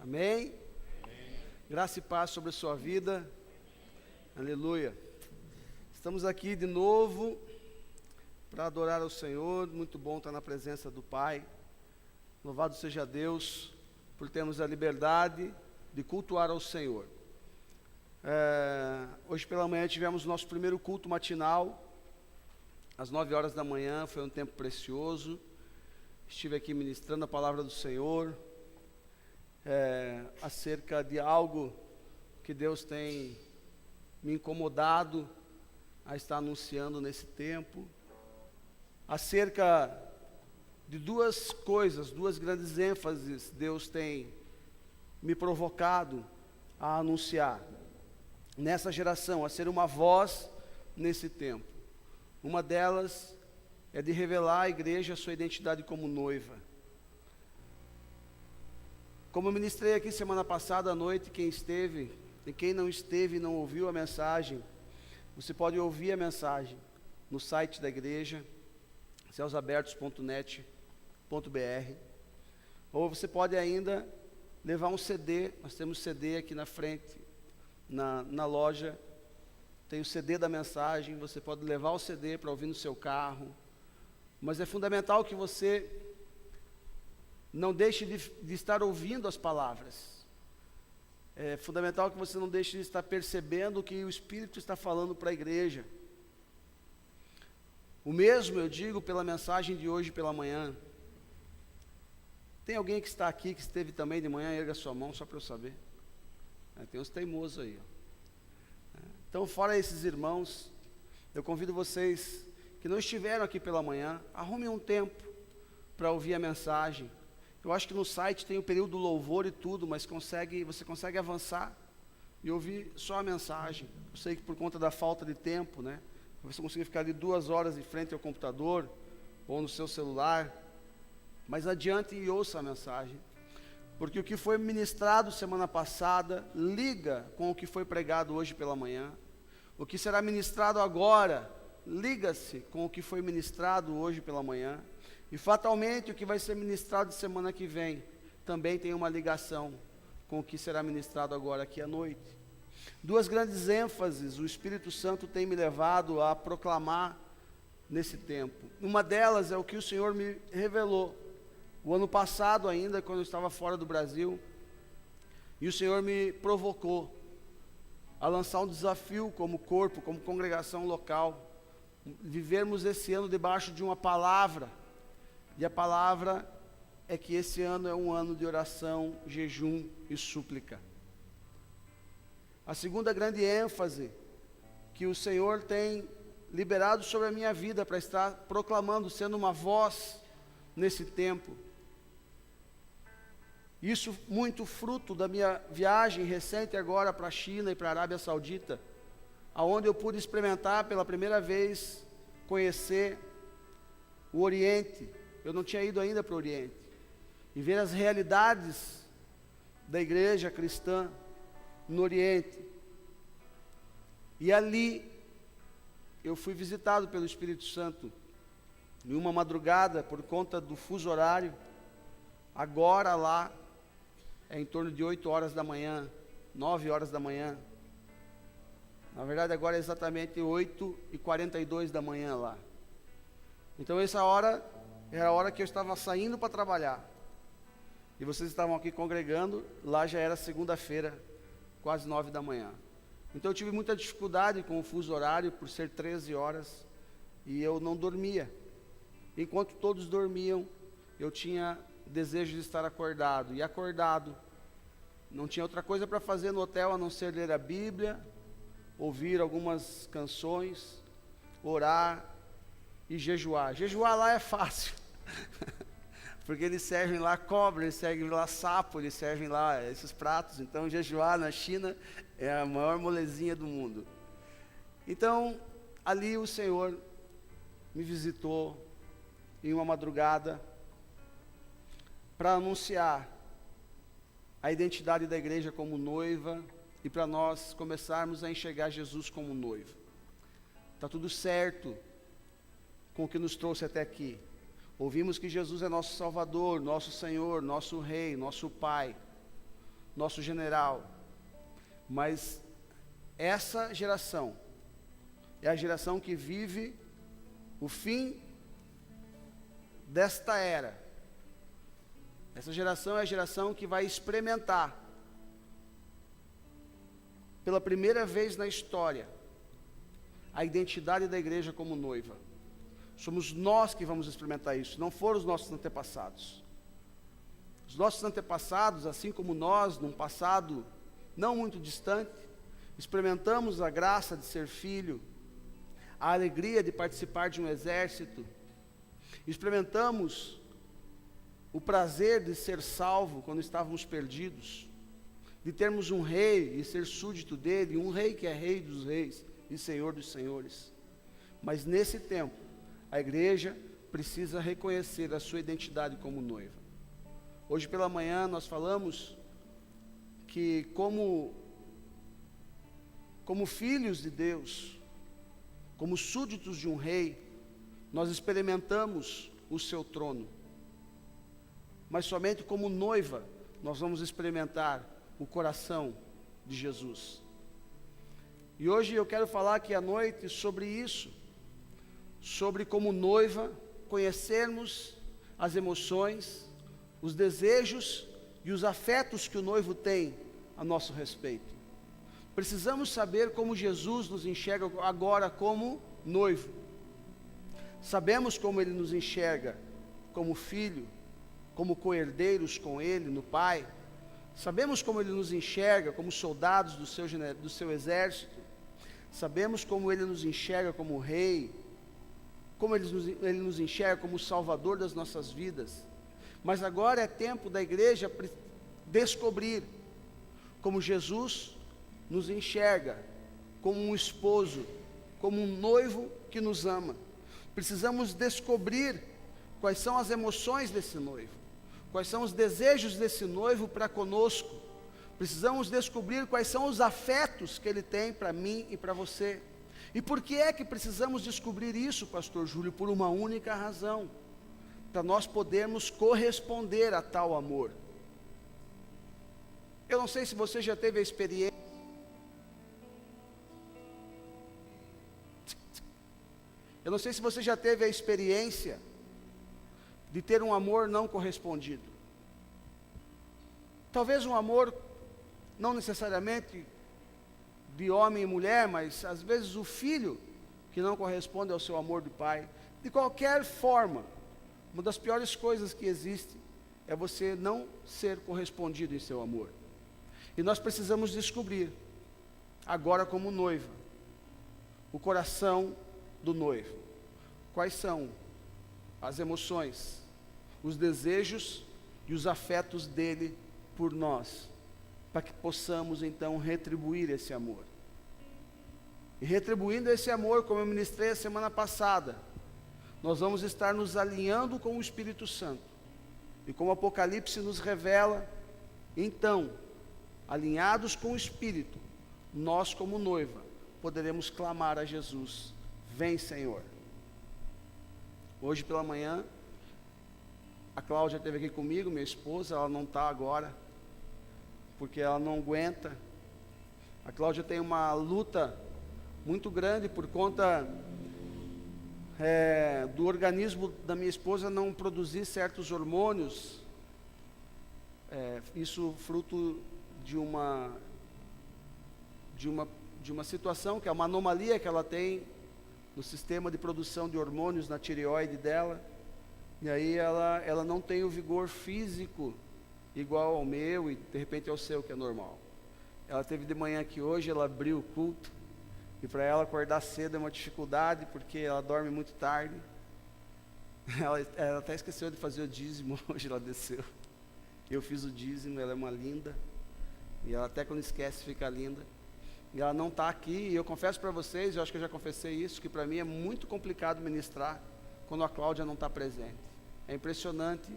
Amém? Graça e paz sobre a sua vida. Aleluia. Estamos aqui de novo para adorar ao Senhor. Muito bom estar na presença do Pai. Louvado seja Deus por termos a liberdade de cultuar ao Senhor. Hoje pela manhã tivemos nosso primeiro culto matinal, às 9 horas da manhã. Foi um tempo precioso. Estive aqui ministrando a palavra do Senhor, acerca de algo que Deus tem me incomodado a estar anunciando nesse tempo, acerca de duas coisas, duas grandes ênfases Deus tem me provocado a anunciar nessa geração, a ser uma voz nesse tempo. Uma delas é de revelar à igreja a sua identidade como noiva. Como eu ministrei aqui semana passada à noite, quem esteve e quem não esteve e não ouviu a mensagem, você pode ouvir a mensagem no site da igreja, céusabertos.net.br, ou você pode ainda levar um CD. Nós temos CD aqui na frente, na loja, tem o CD da mensagem. Você pode levar o CD para ouvir no seu carro, mas é fundamental que você não deixe de estar ouvindo as palavras. É fundamental que você não deixe de estar percebendo o que o Espírito está falando para a igreja. O mesmo eu digo pela mensagem de hoje pela manhã. Tem alguém que está aqui, que esteve também de manhã? Erga sua mão só para eu saber. Tem uns teimosos aí. Então, fora esses irmãos, eu convido vocês que não estiveram aqui pela manhã, arrumem um tempo para ouvir a mensagem. Eu acho que no site tem o período do louvor e tudo, mas você consegue avançar e ouvir só a mensagem. Eu sei que por conta da falta de tempo, você consegue ficar ali 2 horas em frente ao computador ou no seu celular, mas adiante e ouça a mensagem, porque o que foi ministrado semana passada liga com o que foi pregado hoje pela manhã. O que será ministrado agora liga-se com o que foi ministrado hoje pela manhã. E fatalmente o que vai ser ministrado semana que vem também tem uma ligação com o que será ministrado agora aqui à noite. Duas grandes ênfases o Espírito Santo tem me levado a proclamar nesse tempo. Uma delas é o que o Senhor me revelou o ano passado ainda, quando eu estava fora do Brasil, e o Senhor me provocou a lançar um desafio como corpo, como congregação local, vivermos esse ano debaixo de uma palavra. E a palavra é que esse ano é um ano de oração, jejum e súplica. A segunda grande ênfase que o Senhor tem liberado sobre a minha vida para estar proclamando, sendo uma voz nesse tempo. Isso muito fruto da minha viagem recente agora para a China e para a Arábia Saudita, aonde eu pude experimentar pela primeira vez, conhecer o Oriente. Eu não tinha ido ainda para o Oriente, e ver as realidades da igreja cristã no Oriente. E ali eu fui visitado pelo Espírito Santo em uma madrugada, por conta do fuso horário. Agora lá é em torno de 8 horas da manhã, 9 horas da manhã. Na verdade agora é exatamente 8h42 da manhã lá. Então essa hora era a hora que eu estava saindo para trabalhar, e vocês estavam aqui congregando. Lá já era segunda-feira, quase 9 da manhã. Então eu tive muita dificuldade com o fuso horário, por ser 13 horas, e eu não dormia. Enquanto todos dormiam, eu tinha desejo de estar acordado, e acordado, não tinha outra coisa para fazer no hotel a não ser ler a Bíblia, ouvir algumas canções, orar e jejuar. Jejuar lá é fácil, porque eles servem lá cobra, eles servem lá sapo, eles servem lá esses pratos. Então jejuar na China é a maior molezinha do mundo. Então ali o Senhor me visitou em uma madrugada para anunciar a identidade da igreja como noiva, e para nós começarmos a enxergar Jesus como noivo. Está tudo certo com o que nos trouxe até aqui. Ouvimos que Jesus é nosso Salvador, nosso Senhor, nosso Rei, nosso Pai. nosso general, mas essa geração é a geração que vive o fim desta era. Essa geração é a geração que vai experimentar, pela primeira vez na história, a identidade da igreja como noiva. Somos nós que vamos experimentar isso, não foram os nossos antepassados. Os nossos antepassados, assim como nós, num passado não muito distante, experimentamos a graça de ser filho, a alegria de participar de um exército, experimentamos o prazer de ser salvo quando estávamos perdidos, de termos um rei e ser súdito dele, um rei que é rei dos reis e senhor dos senhores. Mas nesse tempo, a igreja precisa reconhecer a sua identidade como noiva. Hoje pela manhã nós falamos que como filhos de Deus, como súditos de um rei, nós experimentamos o seu trono. Mas somente como noiva nós vamos experimentar o coração de Jesus. E hoje eu quero falar aqui à noite sobre isso, sobre como noiva conhecermos as emoções, os desejos e os afetos que o noivo tem a nosso respeito. Precisamos saber como Jesus nos enxerga agora como noivo. Sabemos como Ele nos enxerga como filho, como co-herdeiros com Ele no Pai. Sabemos como Ele nos enxerga como soldados do seu exército. Sabemos como Ele nos enxerga como rei, como Ele nos enxerga como Salvador das nossas vidas. Mas agora é tempo da igreja descobrir como Jesus nos enxerga como um esposo, como um noivo que nos ama. Precisamos descobrir quais são as emoções desse noivo, quais são os desejos desse noivo para conosco. Precisamos descobrir quais são os afetos que ele tem para mim e para você. E por que é que precisamos descobrir isso, pastor Júlio? Por uma única razão: para nós podermos corresponder a tal amor. Eu não sei se você já teve a experiência. Eu não sei se você já teve a experiência de ter um amor não correspondido. Talvez um amor, não necessariamente de homem e mulher, mas às vezes o filho que não corresponde ao seu amor do pai. De qualquer forma, uma das piores coisas que existe é você não ser correspondido em seu amor. E nós precisamos descobrir, agora como noiva, o coração do noivo. Quais são as emoções, os desejos e os afetos dele por nós, para que possamos então retribuir esse amor. E retribuindo esse amor, como eu ministrei a semana passada, nós vamos estar nos alinhando com o Espírito Santo. E como o Apocalipse nos revela, então, alinhados com o Espírito, nós como noiva, poderemos clamar a Jesus: vem, Senhor. Hoje pela manhã, a Cláudia esteve aqui comigo, minha esposa. Ela não está agora, porque ela não aguenta. A Cláudia tem uma luta muito grande por conta do organismo da minha esposa não produzir certos hormônios. Isso fruto de uma situação que é uma anomalia que ela tem no sistema de produção de hormônios na tireoide dela. E aí ela não tem o vigor físico igual ao meu e de repente ao seu, que é normal. Ela teve de manhã aqui hoje, ela abriu o culto, e para ela acordar cedo é uma dificuldade, porque ela dorme muito tarde. Ela até esqueceu de fazer o dízimo, hoje ela desceu. Eu fiz o dízimo, ela é uma linda, e ela até quando esquece fica linda. E ela não está aqui, e eu confesso para vocês, eu acho que eu já confessei isso, que para mim é muito complicado ministrar quando a Cláudia não está presente. É impressionante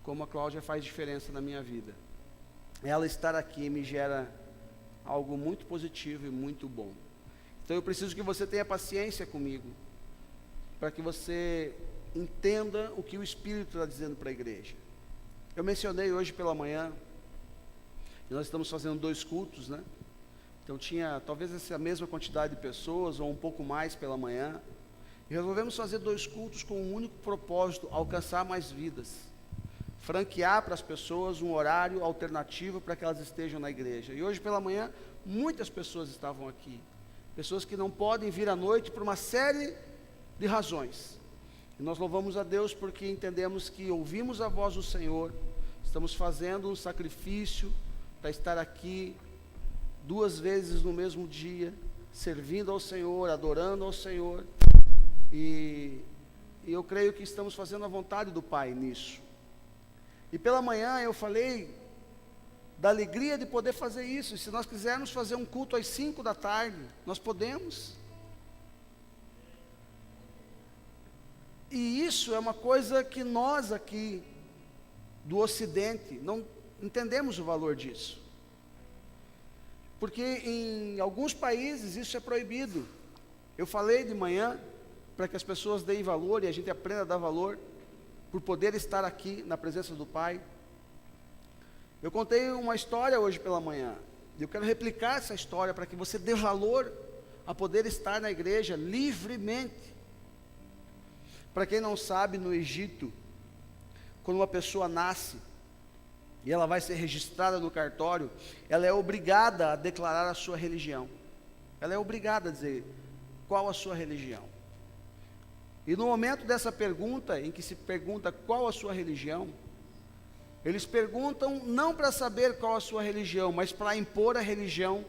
como a Cláudia faz diferença na minha vida. Ela estar aqui me gera algo muito positivo e muito bom. Então eu preciso que você tenha paciência comigo, para que você entenda o que o Espírito está dizendo para a igreja. Eu mencionei hoje pela manhã E nós estamos fazendo 2 cultos, né? Então tinha talvez essa mesma quantidade de pessoas, ou um pouco mais pela manhã. E resolvemos fazer 2 cultos com um único propósito: alcançar mais vidas. Franquear para as pessoas um horário alternativo para que elas estejam na igreja. E hoje pela manhã, muitas pessoas estavam aqui. Pessoas que não podem vir à noite por uma série de razões. E nós louvamos a Deus porque entendemos que ouvimos a voz do Senhor, estamos fazendo um sacrifício para estar aqui 2 vezes no mesmo dia, servindo ao Senhor, adorando ao Senhor, e eu creio que estamos fazendo a vontade do Pai nisso. E pela manhã eu falei da alegria de poder fazer isso, e se nós quisermos fazer um culto às 5 da tarde, nós podemos. E isso é uma coisa que nós aqui, do Ocidente, não entendemos o valor disso. Porque em alguns países isso é proibido. Eu falei de manhã, para que as pessoas deem valor e a gente aprenda a dar valor, por poder estar aqui na presença do Pai. Eu contei uma história hoje pela manhã, e eu quero replicar essa história para que você dê valor a poder estar na igreja livremente. Para quem não sabe, no Egito, quando uma pessoa nasce, e ela vai ser registrada no cartório, ela é obrigada a declarar a sua religião. Ela é obrigada a dizer qual a sua religião. E no momento dessa pergunta, em que se pergunta qual a sua religião, eles perguntam não para saber qual a sua religião, mas para impor a religião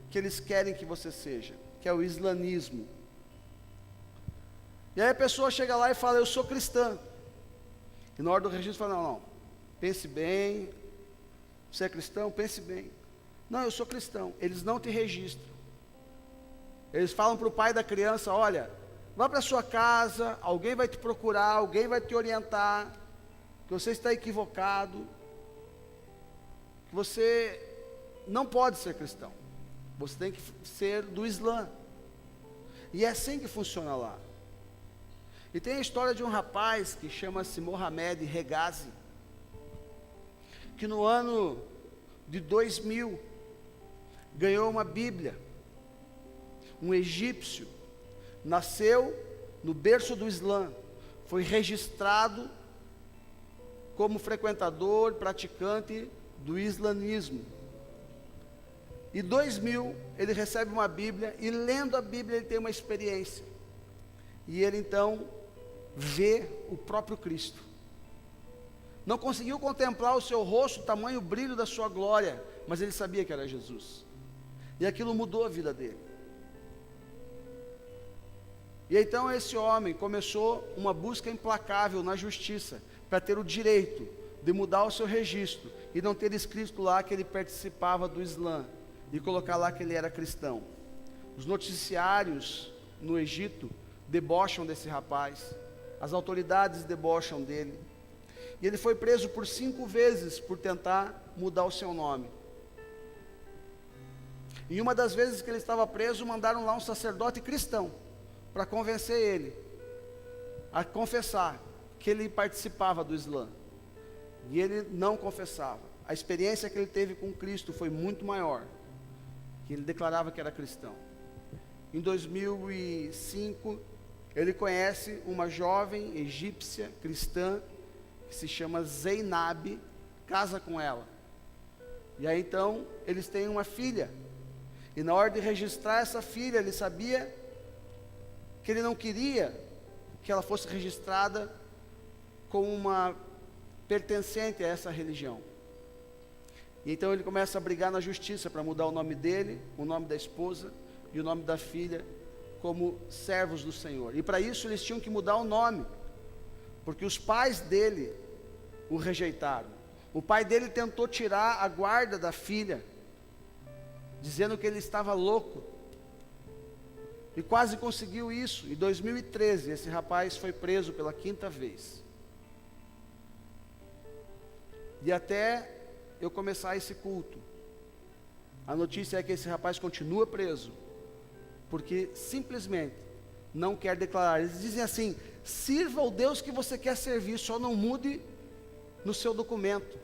que eles querem que você seja, que é o islamismo. E aí a pessoa chega lá e fala: eu sou cristã. E na hora do registro fala: não, pense bem, você é cristão? Pense bem. Não, eu sou cristão. Eles não te registram. Eles falam para o pai da criança: olha, vá para a sua casa, alguém vai te procurar, alguém vai te orientar, que você está equivocado, que você não pode ser cristão, você tem que ser do Islã. E é assim que funciona lá. E tem a história de um rapaz que chama-se Mohamed Regazi, que no ano de 2000 ganhou uma Bíblia. Um egípcio, nasceu no berço do Islã, foi registrado como frequentador, praticante do islamismo. E 2000 ele recebe uma Bíblia, e lendo a Bíblia ele tem uma experiência. E ele então vê o próprio Cristo. Não conseguiu contemplar o seu rosto, o tamanho, o brilho da sua glória, mas ele sabia que era Jesus. E aquilo mudou a vida dele. E então esse homem começou uma busca implacável na justiça, para ter o direito de mudar o seu registro, e não ter escrito lá que ele participava do Islã, e colocar lá que ele era cristão. Os noticiários no Egito debocham desse rapaz, as autoridades debocham dele, e ele foi preso por 5 vezes por tentar mudar o seu nome. E uma das vezes que ele estava preso, mandaram lá um sacerdote cristão, para convencer ele a confessar que ele participava do Islã, e ele não confessava. A experiência que ele teve com Cristo foi muito maior, que ele declarava que era cristão. Em 2005, ele conhece uma jovem egípcia cristã, que se chama Zeinab, casa com ela, e aí então, eles têm uma filha, e na hora de registrar essa filha, ele sabia que ele não queria que ela fosse registrada como uma pertencente a essa religião. E então ele começa a brigar na justiça para mudar o nome dele, o nome da esposa e o nome da filha como servos do Senhor. E para isso eles tinham que mudar o nome, porque os pais dele o rejeitaram. O pai dele tentou tirar a guarda da filha, dizendo que ele estava louco, e quase conseguiu isso. Em 2013, esse rapaz foi preso pela 5ª vez. E até eu começar esse culto, a notícia é que esse rapaz continua preso, porque simplesmente não quer declarar. Eles dizem assim: sirva o Deus que você quer servir, só não mude no seu documento.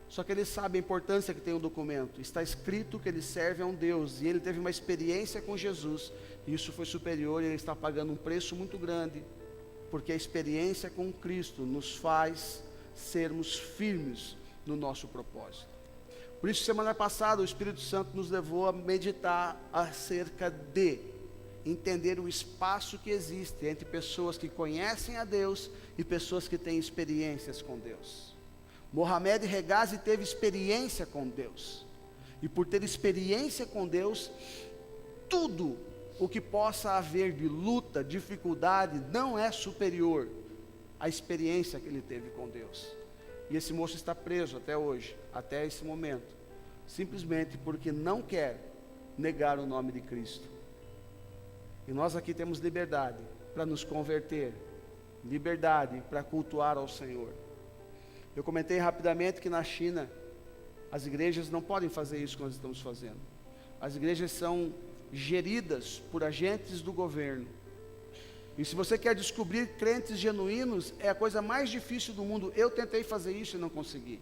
Só que ele sabe a importância que tem o documento. Está escrito que ele serve a um Deus, e ele teve uma experiência com Jesus, e isso foi superior, e ele está pagando um preço muito grande, porque a experiência com Cristo nos faz sermos firmes no nosso propósito. Por isso, semana passada, o Espírito Santo nos levou a meditar acerca de entender o espaço que existe entre pessoas que conhecem a Deus e pessoas que têm experiências com Deus. Mohamed Regazi teve experiência com Deus, e por ter experiência com Deus, tudo o que possa haver de luta, dificuldade, não é superior à experiência que ele teve com Deus. E esse moço está preso até hoje, até esse momento, simplesmente porque não quer negar o nome de Cristo. E nós aqui temos liberdade para nos converter, liberdade para cultuar ao Senhor. Eu comentei rapidamente que na China, as igrejas não podem fazer isso que nós estamos fazendo. As igrejas são geridas por agentes do governo. E se você quer descobrir crentes genuínos, é a coisa mais difícil do mundo. Eu tentei fazer isso e não consegui.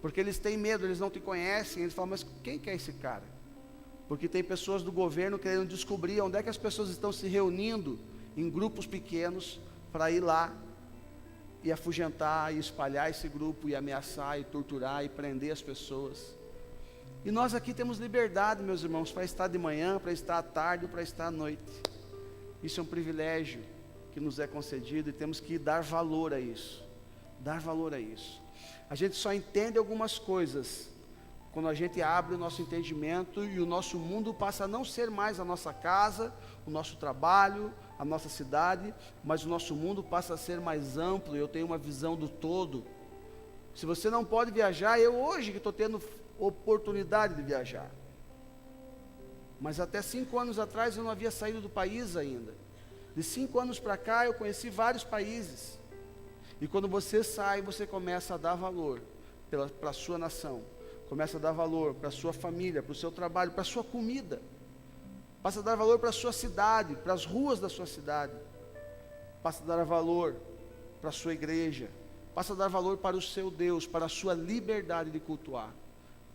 Porque eles têm medo, eles não te conhecem, eles falam, mas quem que é esse cara? Porque tem pessoas do governo querendo descobrir onde é que as pessoas estão se reunindo em grupos pequenos para ir lá e afugentar e espalhar esse grupo e ameaçar e torturar e prender as pessoas. E nós aqui temos liberdade, meus irmãos, para estar de manhã, para estar à tarde ou para estar à noite. Isso é um privilégio que nos é concedido e temos que dar valor a isso. Dar valor a isso. A gente só entende algumas coisas quando a gente abre o nosso entendimento e o nosso mundo passa a não ser mais a nossa casa, o nosso trabalho, a nossa cidade, mas o nosso mundo passa a ser mais amplo, e eu tenho uma visão do todo. Se você não pode viajar, eu hoje que estou tendo oportunidade de viajar, mas até 5 anos atrás eu não havia saído do país ainda. De 5 anos para cá eu conheci vários países, e quando você sai, você começa a dar valor para a sua nação, começa a dar valor para a sua família, para o seu trabalho, para a sua comida, passa a dar valor para a sua cidade, para as ruas da sua cidade, passa a dar valor para a sua igreja, passa a dar valor para o seu Deus, para a sua liberdade de cultuar.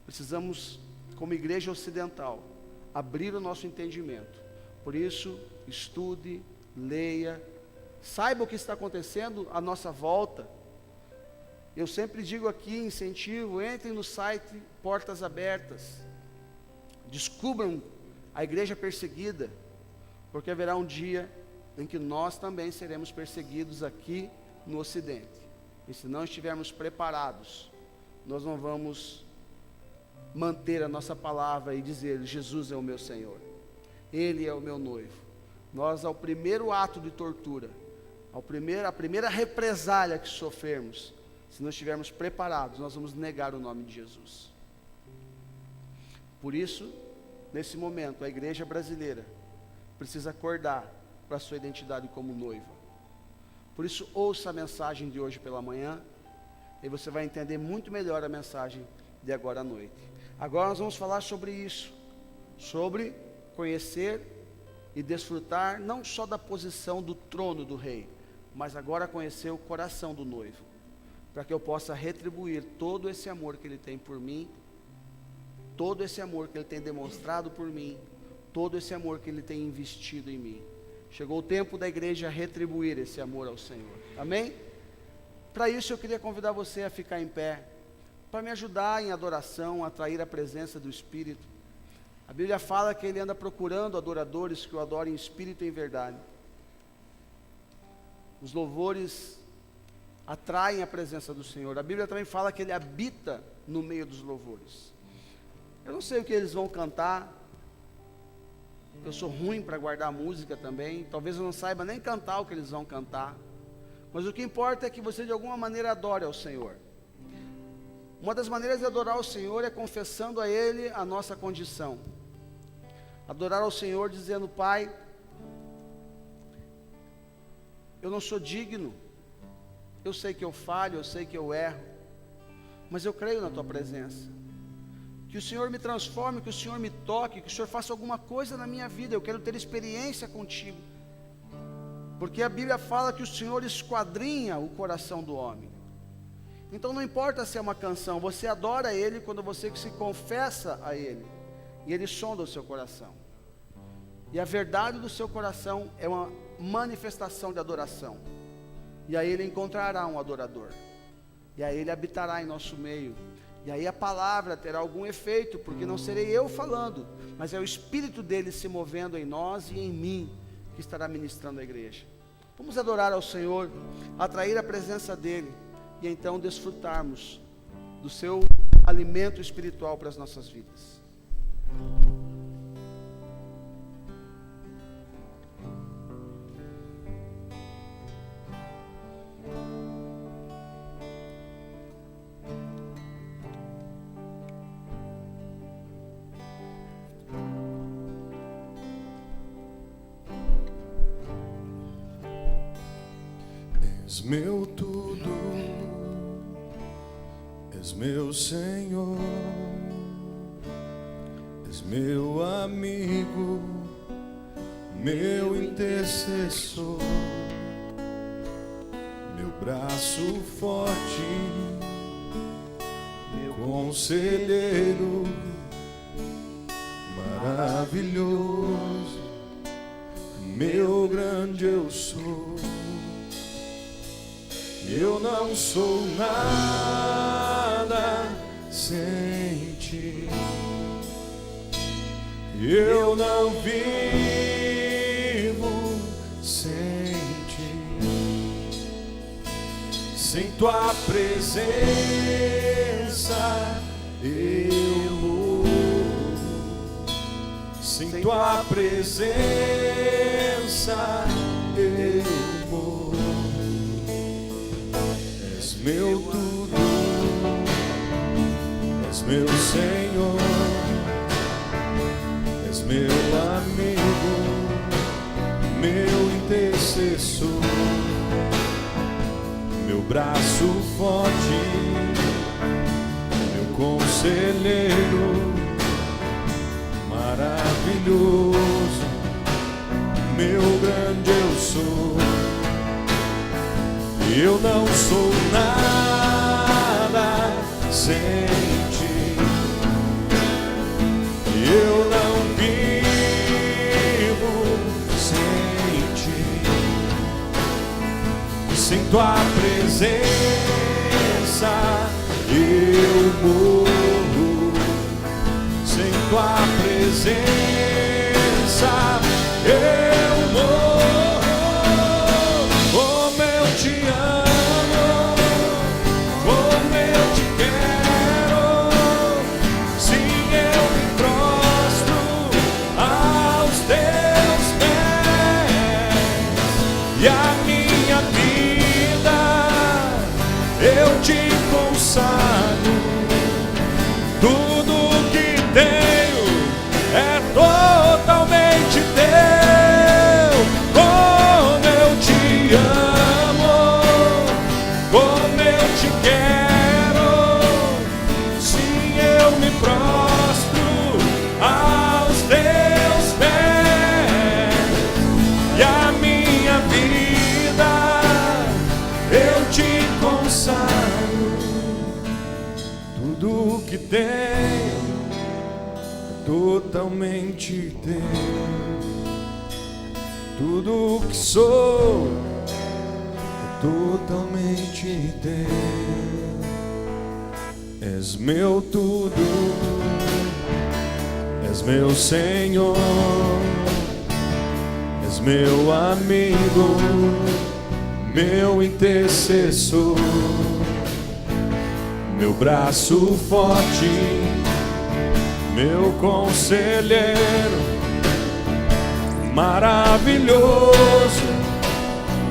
Precisamos, como igreja ocidental, abrir o nosso entendimento. Por isso, estude, leia, saiba o que está acontecendo à nossa volta. Eu sempre digo aqui, incentivo, entrem no site Portas Abertas, descubram a igreja perseguida, porque haverá um dia em que nós também seremos perseguidos aqui no Ocidente, e se não estivermos preparados, nós não vamos manter a nossa palavra e dizer, Jesus é o meu Senhor, Ele é o meu noivo. Nós, ao primeiro ato de tortura, a primeira represália que sofrermos, se não estivermos preparados, nós vamos negar o nome de Jesus. Por isso, nesse momento, a igreja brasileira precisa acordar para a sua identidade como noiva. Por isso, ouça a mensagem de hoje pela manhã, e você vai entender muito melhor a mensagem de agora à noite. Agora nós vamos falar sobre isso, sobre conhecer e desfrutar não só da posição do trono do rei, mas agora conhecer o coração do noivo, para que eu possa retribuir todo esse amor que Ele tem por mim, todo esse amor que Ele tem demonstrado por mim, todo esse amor que Ele tem investido em mim. Chegou o tempo da igreja retribuir esse amor ao Senhor, amém? Para isso eu queria convidar você a ficar em pé, para me ajudar em adoração, a atrair a presença do Espírito. A Bíblia fala que Ele anda procurando adoradores que o adorem em espírito e em verdade. Os louvores atraem a presença do Senhor. A Bíblia também fala que Ele habita no meio dos louvores. Eu não sei o que eles vão cantar, eu sou ruim para guardar música também, talvez eu não saiba nem cantar o que eles vão cantar, mas o que importa é que você de alguma maneira adore ao Senhor. Uma das maneiras de adorar ao Senhor é confessando a Ele a nossa condição. Adorar ao Senhor dizendo, Pai, eu não sou digno, eu sei que eu falho, eu sei que eu erro, mas eu creio na Tua presença. Que o Senhor me transforme, que o Senhor me toque, que o Senhor faça alguma coisa na minha vida, eu quero ter experiência contigo. Porque a Bíblia fala que o Senhor esquadrinha o coração do homem. Então não importa se é uma canção, você adora Ele quando você se confessa a Ele, e Ele sonda o seu coração. E a verdade do seu coração é uma manifestação de adoração. E aí Ele encontrará um adorador. E aí Ele habitará em nosso meio. E aí a palavra terá algum efeito, porque não serei eu falando, mas é o Espírito dele se movendo em nós e em mim, que estará ministrando a igreja. Vamos adorar ao Senhor, atrair a presença dele, e então desfrutarmos do seu alimento espiritual para as nossas vidas. És meu tudo, és meu Senhor, és meu amigo, meu intercessor, meu braço forte, meu conselheiro, maravilhoso, meu grande eu sou. Eu não sou nada sem ti, eu não vivo sem ti, sem tua presença eu morro, sem tua presença eu morro. És meu tudo, és meu Senhor, és meu amigo, meu intercessor, meu braço forte, meu conselheiro, maravilhoso, meu grande eu sou. Eu não sou nada sem ti, eu não vivo sem ti, sem tua presença eu morro, sem tua presença eu morro. E a minha vida eu te consagro, tudo que tenho é totalmente teu. Como eu te amo, como eu te quero, sim, eu me prostro aos teus pés. E a minha vida eu te consagro, tudo que tenho é totalmente teu, tudo que sou é totalmente teu. És meu tudo, és meu Senhor, és meu amigo, meu intercessor, meu braço forte, meu conselheiro, maravilhoso,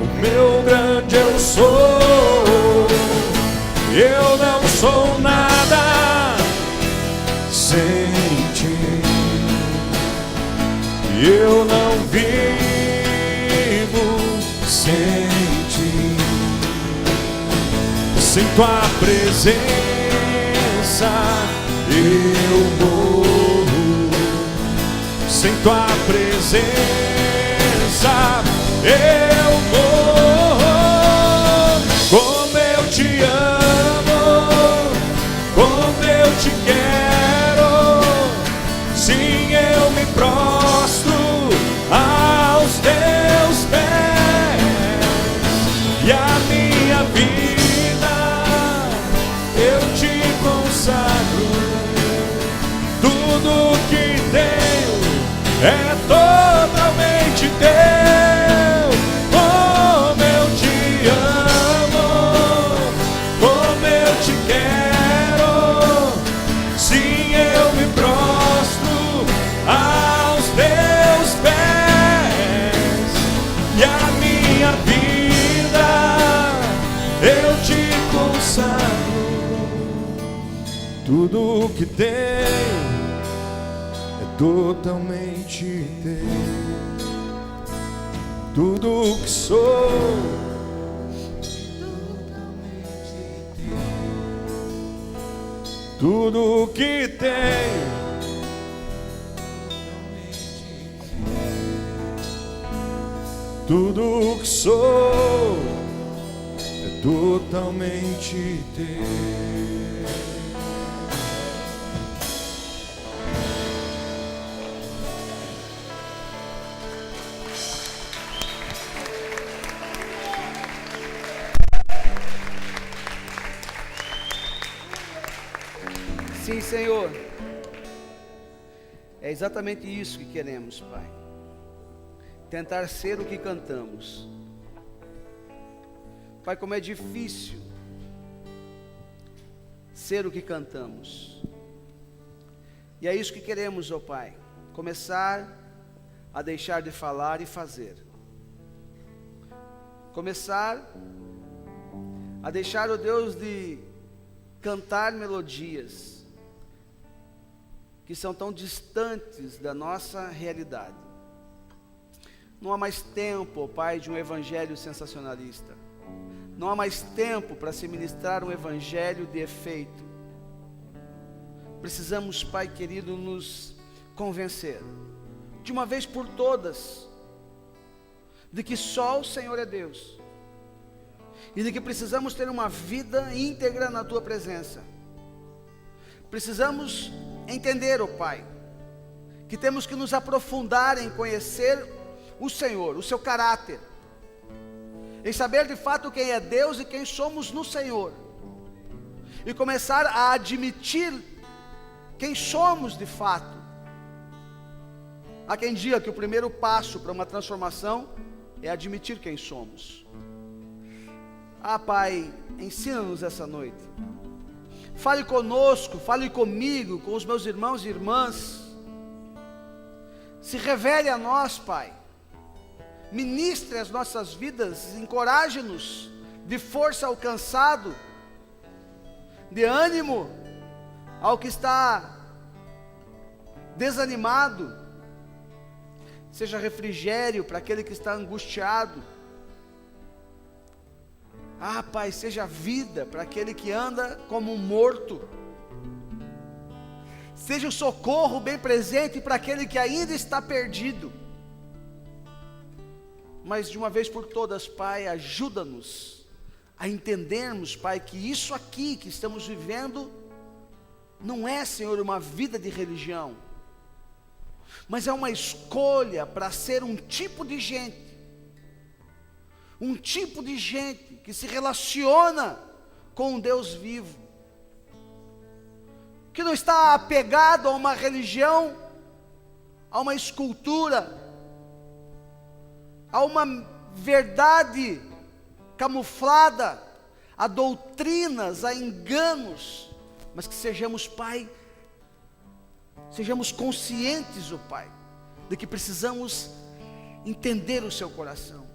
o meu grande eu sou. Eu não sou nada sem ti, eu não vivo sem ti, sem tua presença eu morro, sem tua presença eu morro. Como eu te amo, Tudo que tenho é totalmente teu. Tudo que sou, tudo que tenho, tudo que sou é totalmente teu. Sim, Senhor, é exatamente isso que queremos, Pai. Tentar ser o que cantamos. Pai, como é difícil ser o que cantamos. E é isso que queremos, ó Pai. Começar a deixar de falar e fazer. Começar a deixar, ó Deus, de cantar melodias que são tão distantes da nossa realidade. Não há mais tempo, ó Pai, de um evangelho sensacionalista. Não há mais tempo para se ministrar um evangelho de efeito. Precisamos, Pai querido, nos convencer, de uma vez por todas, de que só o Senhor é Deus. E de que precisamos ter uma vida íntegra na Tua presença. Precisamos entender, ó Pai, que temos que nos aprofundar em conhecer o Senhor, o seu caráter, em saber de fato quem é Deus e quem somos no Senhor, e começar a admitir quem somos de fato. Há quem diga que o primeiro passo para uma transformação é admitir quem somos. Pai, ensina-nos essa noite. Fale conosco, fale comigo, com os meus irmãos e irmãs. Se revele a nós, Pai. Ministre as nossas vidas, encoraje-nos, de força ao cansado, de ânimo ao que está desanimado. Seja refrigério para aquele que está angustiado. Pai, seja vida para aquele que anda como um morto. Seja o socorro bem presente para aquele que ainda está perdido. Mas de uma vez por todas, Pai, ajuda-nos a entendermos, Pai, que isso aqui que estamos vivendo não é, Senhor, uma vida de religião, mas é uma escolha para ser um tipo de gente. Um tipo de gente que se relaciona com um Deus vivo, que não está apegado a uma religião, a uma escultura, a uma verdade camuflada, a doutrinas, a enganos, mas que sejamos, Pai, sejamos conscientes, ó Pai, de que precisamos entender o seu coração,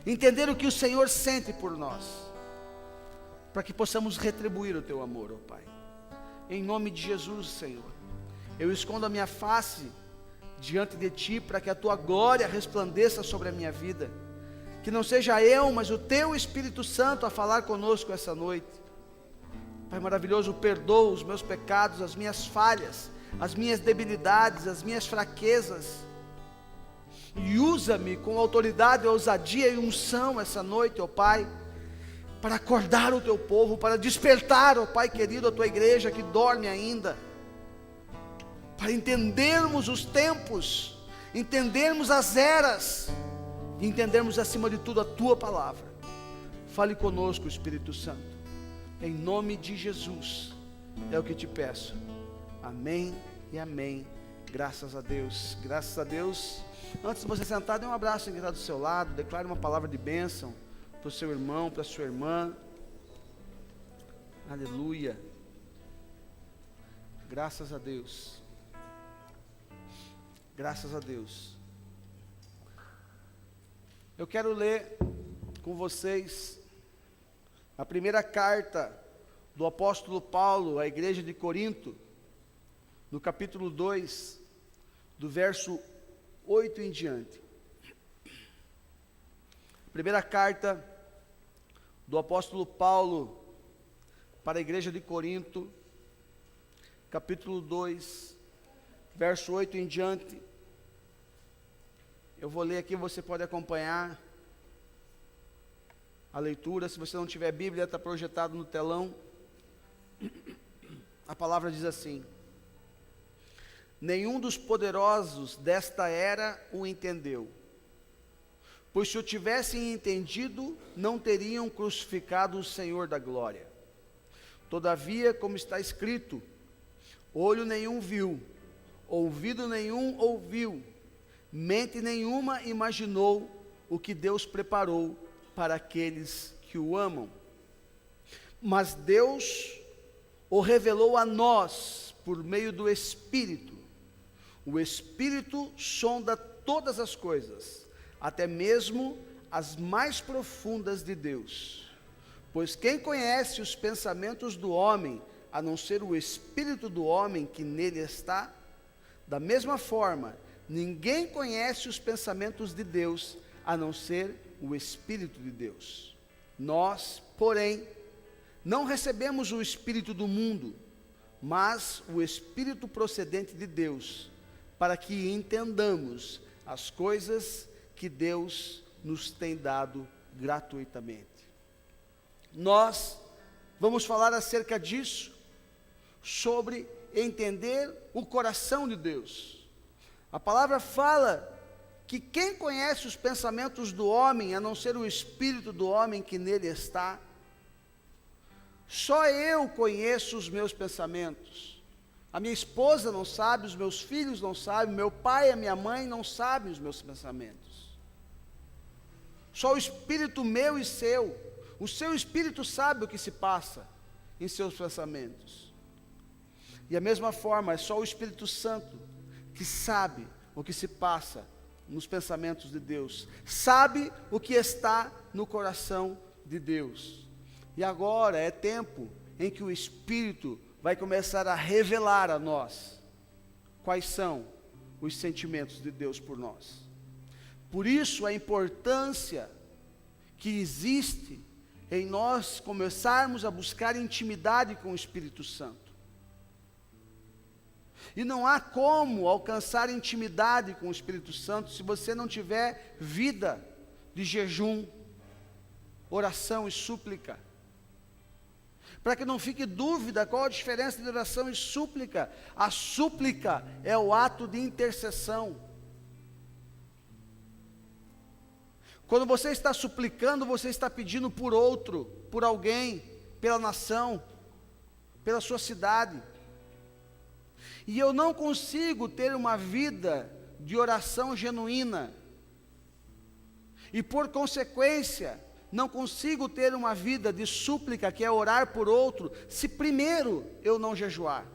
entender o que o Senhor sente por nós, para que possamos retribuir o teu amor, ó Pai. Em nome de Jesus, Senhor, eu escondo a minha face diante de Ti, para que a Tua glória resplandeça sobre a minha vida, que não seja eu, mas o Teu Espírito Santo a falar conosco essa noite. Pai maravilhoso, perdoa os meus pecados, as minhas falhas, as minhas debilidades, as minhas fraquezas, e usa-me com autoridade, ousadia e unção essa noite, ó Pai, para acordar o Teu povo, para despertar, ó Pai querido, a Tua igreja que dorme ainda, para entendermos os tempos, entendermos as eras, e entendermos acima de tudo a Tua palavra. Fale conosco, Espírito Santo, em nome de Jesus, é o que te peço. Amém e amém. Graças a Deus, graças a Deus. Antes de você sentar, dê um abraço em quem está do seu lado, declare uma palavra de bênção para o seu irmão, para a sua irmã. Aleluia. Graças a Deus. Graças a Deus. Eu quero ler com vocês a primeira carta do apóstolo Paulo à igreja de Corinto, no capítulo 2, do verso 8 em diante. Primeira carta do apóstolo Paulo para a igreja de Corinto, capítulo 2, verso 8 em diante. Eu vou ler aqui, você pode acompanhar a leitura. Se você não tiver Bíblia, está projetado no telão. A palavra diz assim: nenhum dos poderosos desta era o entendeu, pois se o tivessem entendido, não teriam crucificado o Senhor da glória. Todavia, como está escrito, olho nenhum viu, ouvido nenhum ouviu, mente nenhuma imaginou o que Deus preparou para aqueles que o amam. Mas Deus o revelou a nós por meio do Espírito. O Espírito sonda todas as coisas, até mesmo as mais profundas de Deus. Pois quem conhece os pensamentos do homem, a não ser o Espírito do homem que nele está? Da mesma forma, ninguém conhece os pensamentos de Deus, a não ser o Espírito de Deus. Nós, porém, não recebemos o Espírito do mundo, mas o Espírito procedente de Deus, para que entendamos as coisas que Deus nos tem dado gratuitamente. Nós vamos falar acerca disso, sobre entender o coração de Deus. A palavra fala que quem conhece os pensamentos do homem, a não ser o Espírito do homem que nele está? Só eu conheço os meus pensamentos. A minha esposa não sabe, os meus filhos não sabem, meu pai e a minha mãe não sabem os meus pensamentos. Só o Espírito meu e seu, o seu Espírito sabe o que se passa em seus pensamentos. E da mesma forma, é só o Espírito Santo que sabe o que se passa nos pensamentos de Deus, sabe o que está no coração de Deus. E agora é tempo em que o Espírito vai começar a revelar a nós quais são os sentimentos de Deus por nós. Por isso a importância que existe em nós começarmos a buscar intimidade com o Espírito Santo. E não há como alcançar intimidade com o Espírito Santo se você não tiver vida de jejum, oração e súplica. Para que não fique dúvida qual a diferença de oração e súplica. A súplica é o ato de intercessão. Quando você está suplicando, você está pedindo por outro, por alguém, pela nação, pela sua cidade. E eu não consigo ter uma vida de oração genuína. E por consequência, não consigo ter uma vida de súplica, que é orar por outro, se primeiro eu não jejuar.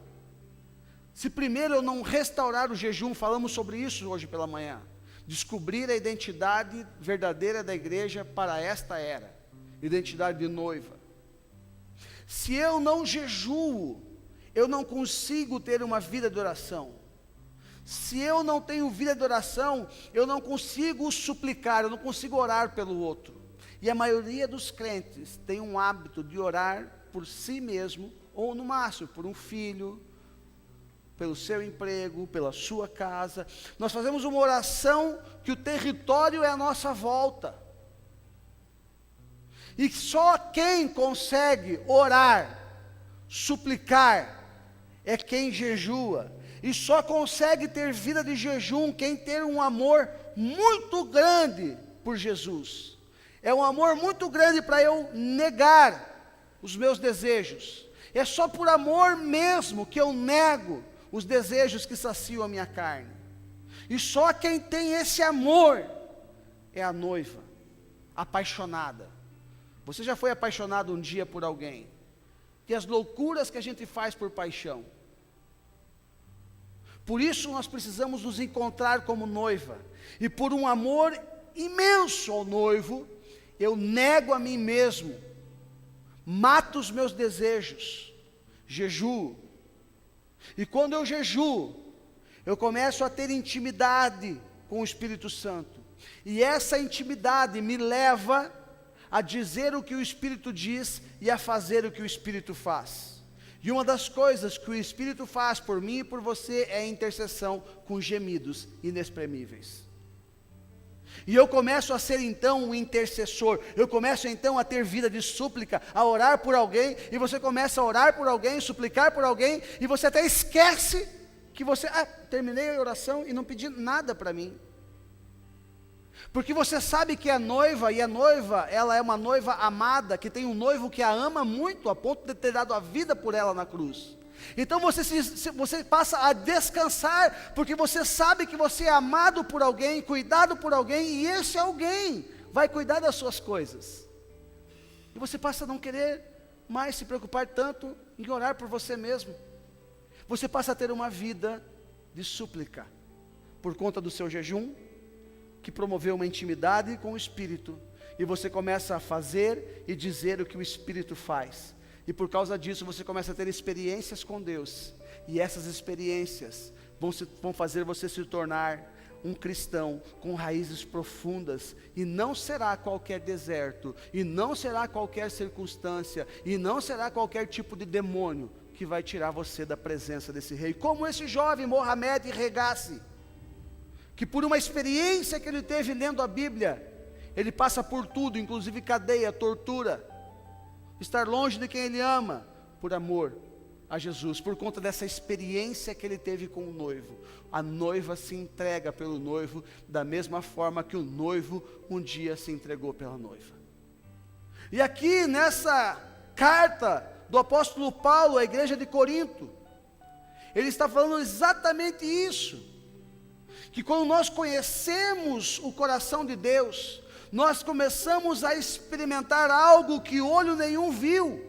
Se primeiro eu não restaurar o jejum. Falamos sobre isso hoje pela manhã. Descobrir a identidade verdadeira da igreja para esta era. Identidade de noiva. Se eu não jejuo, eu não consigo ter uma vida de oração. Se eu não tenho vida de oração, eu não consigo suplicar, eu não consigo orar pelo outro. E a maioria dos crentes tem um hábito de orar por si mesmo, ou no máximo por um filho, pelo seu emprego, pela sua casa. Nós fazemos uma oração que o território é a nossa volta. E só quem consegue orar, suplicar, é quem jejua. E só consegue ter vida de jejum quem tem um amor muito grande por Jesus. É um amor muito grande para eu negar os meus desejos. É só por amor mesmo que eu nego os desejos que saciam a minha carne. E só quem tem esse amor é a noiva, apaixonada. Você já foi apaixonado um dia por alguém? E as loucuras que a gente faz por paixão. Por isso nós precisamos nos encontrar como noiva. E por um amor imenso ao noivo, eu nego a mim mesmo, mato os meus desejos, jejuo. E quando eu jejuo, eu começo a ter intimidade com o Espírito Santo. E essa intimidade me leva a dizer o que o Espírito diz e a fazer o que o Espírito faz. E uma das coisas que o Espírito faz por mim e por você é a intercessão com gemidos inexprimíveis. E eu começo a ser então um intercessor, eu começo então a ter vida de súplica, a orar por alguém, e você começa a orar por alguém, suplicar por alguém, e você até esquece que você, terminei a oração e não pedi nada para mim. Porque você sabe que é noiva, e a noiva, ela é uma noiva amada, que tem um noivo que a ama muito, a ponto de ter dado a vida por ela na cruz. Então você passa a descansar, porque você sabe que você é amado por alguém, cuidado por alguém, e esse alguém vai cuidar das suas coisas. E você passa a não querer mais se preocupar tanto em orar por você mesmo. Você passa a ter uma vida de súplica, por conta do seu jejum, que promoveu uma intimidade com o Espírito, e você começa a fazer e dizer o que o Espírito faz. E por causa disso você começa a ter experiências com Deus, e essas experiências vão fazer você se tornar um cristão com raízes profundas, e não será qualquer deserto, e não será qualquer circunstância, e não será qualquer tipo de demônio que vai tirar você da presença desse rei, como esse jovem Mohamed Regassi, que por uma experiência que ele teve lendo a Bíblia, ele passa por tudo, inclusive cadeia, tortura, estar longe de quem ele ama, por amor a Jesus, por conta dessa experiência que ele teve com o noivo. A noiva se entrega pelo noivo, da mesma forma que o noivo um dia se entregou pela noiva. E aqui nessa carta do apóstolo Paulo à igreja de Corinto, ele está falando exatamente isso, que quando nós conhecemos o coração de Deus, nós começamos a experimentar algo que olho nenhum viu,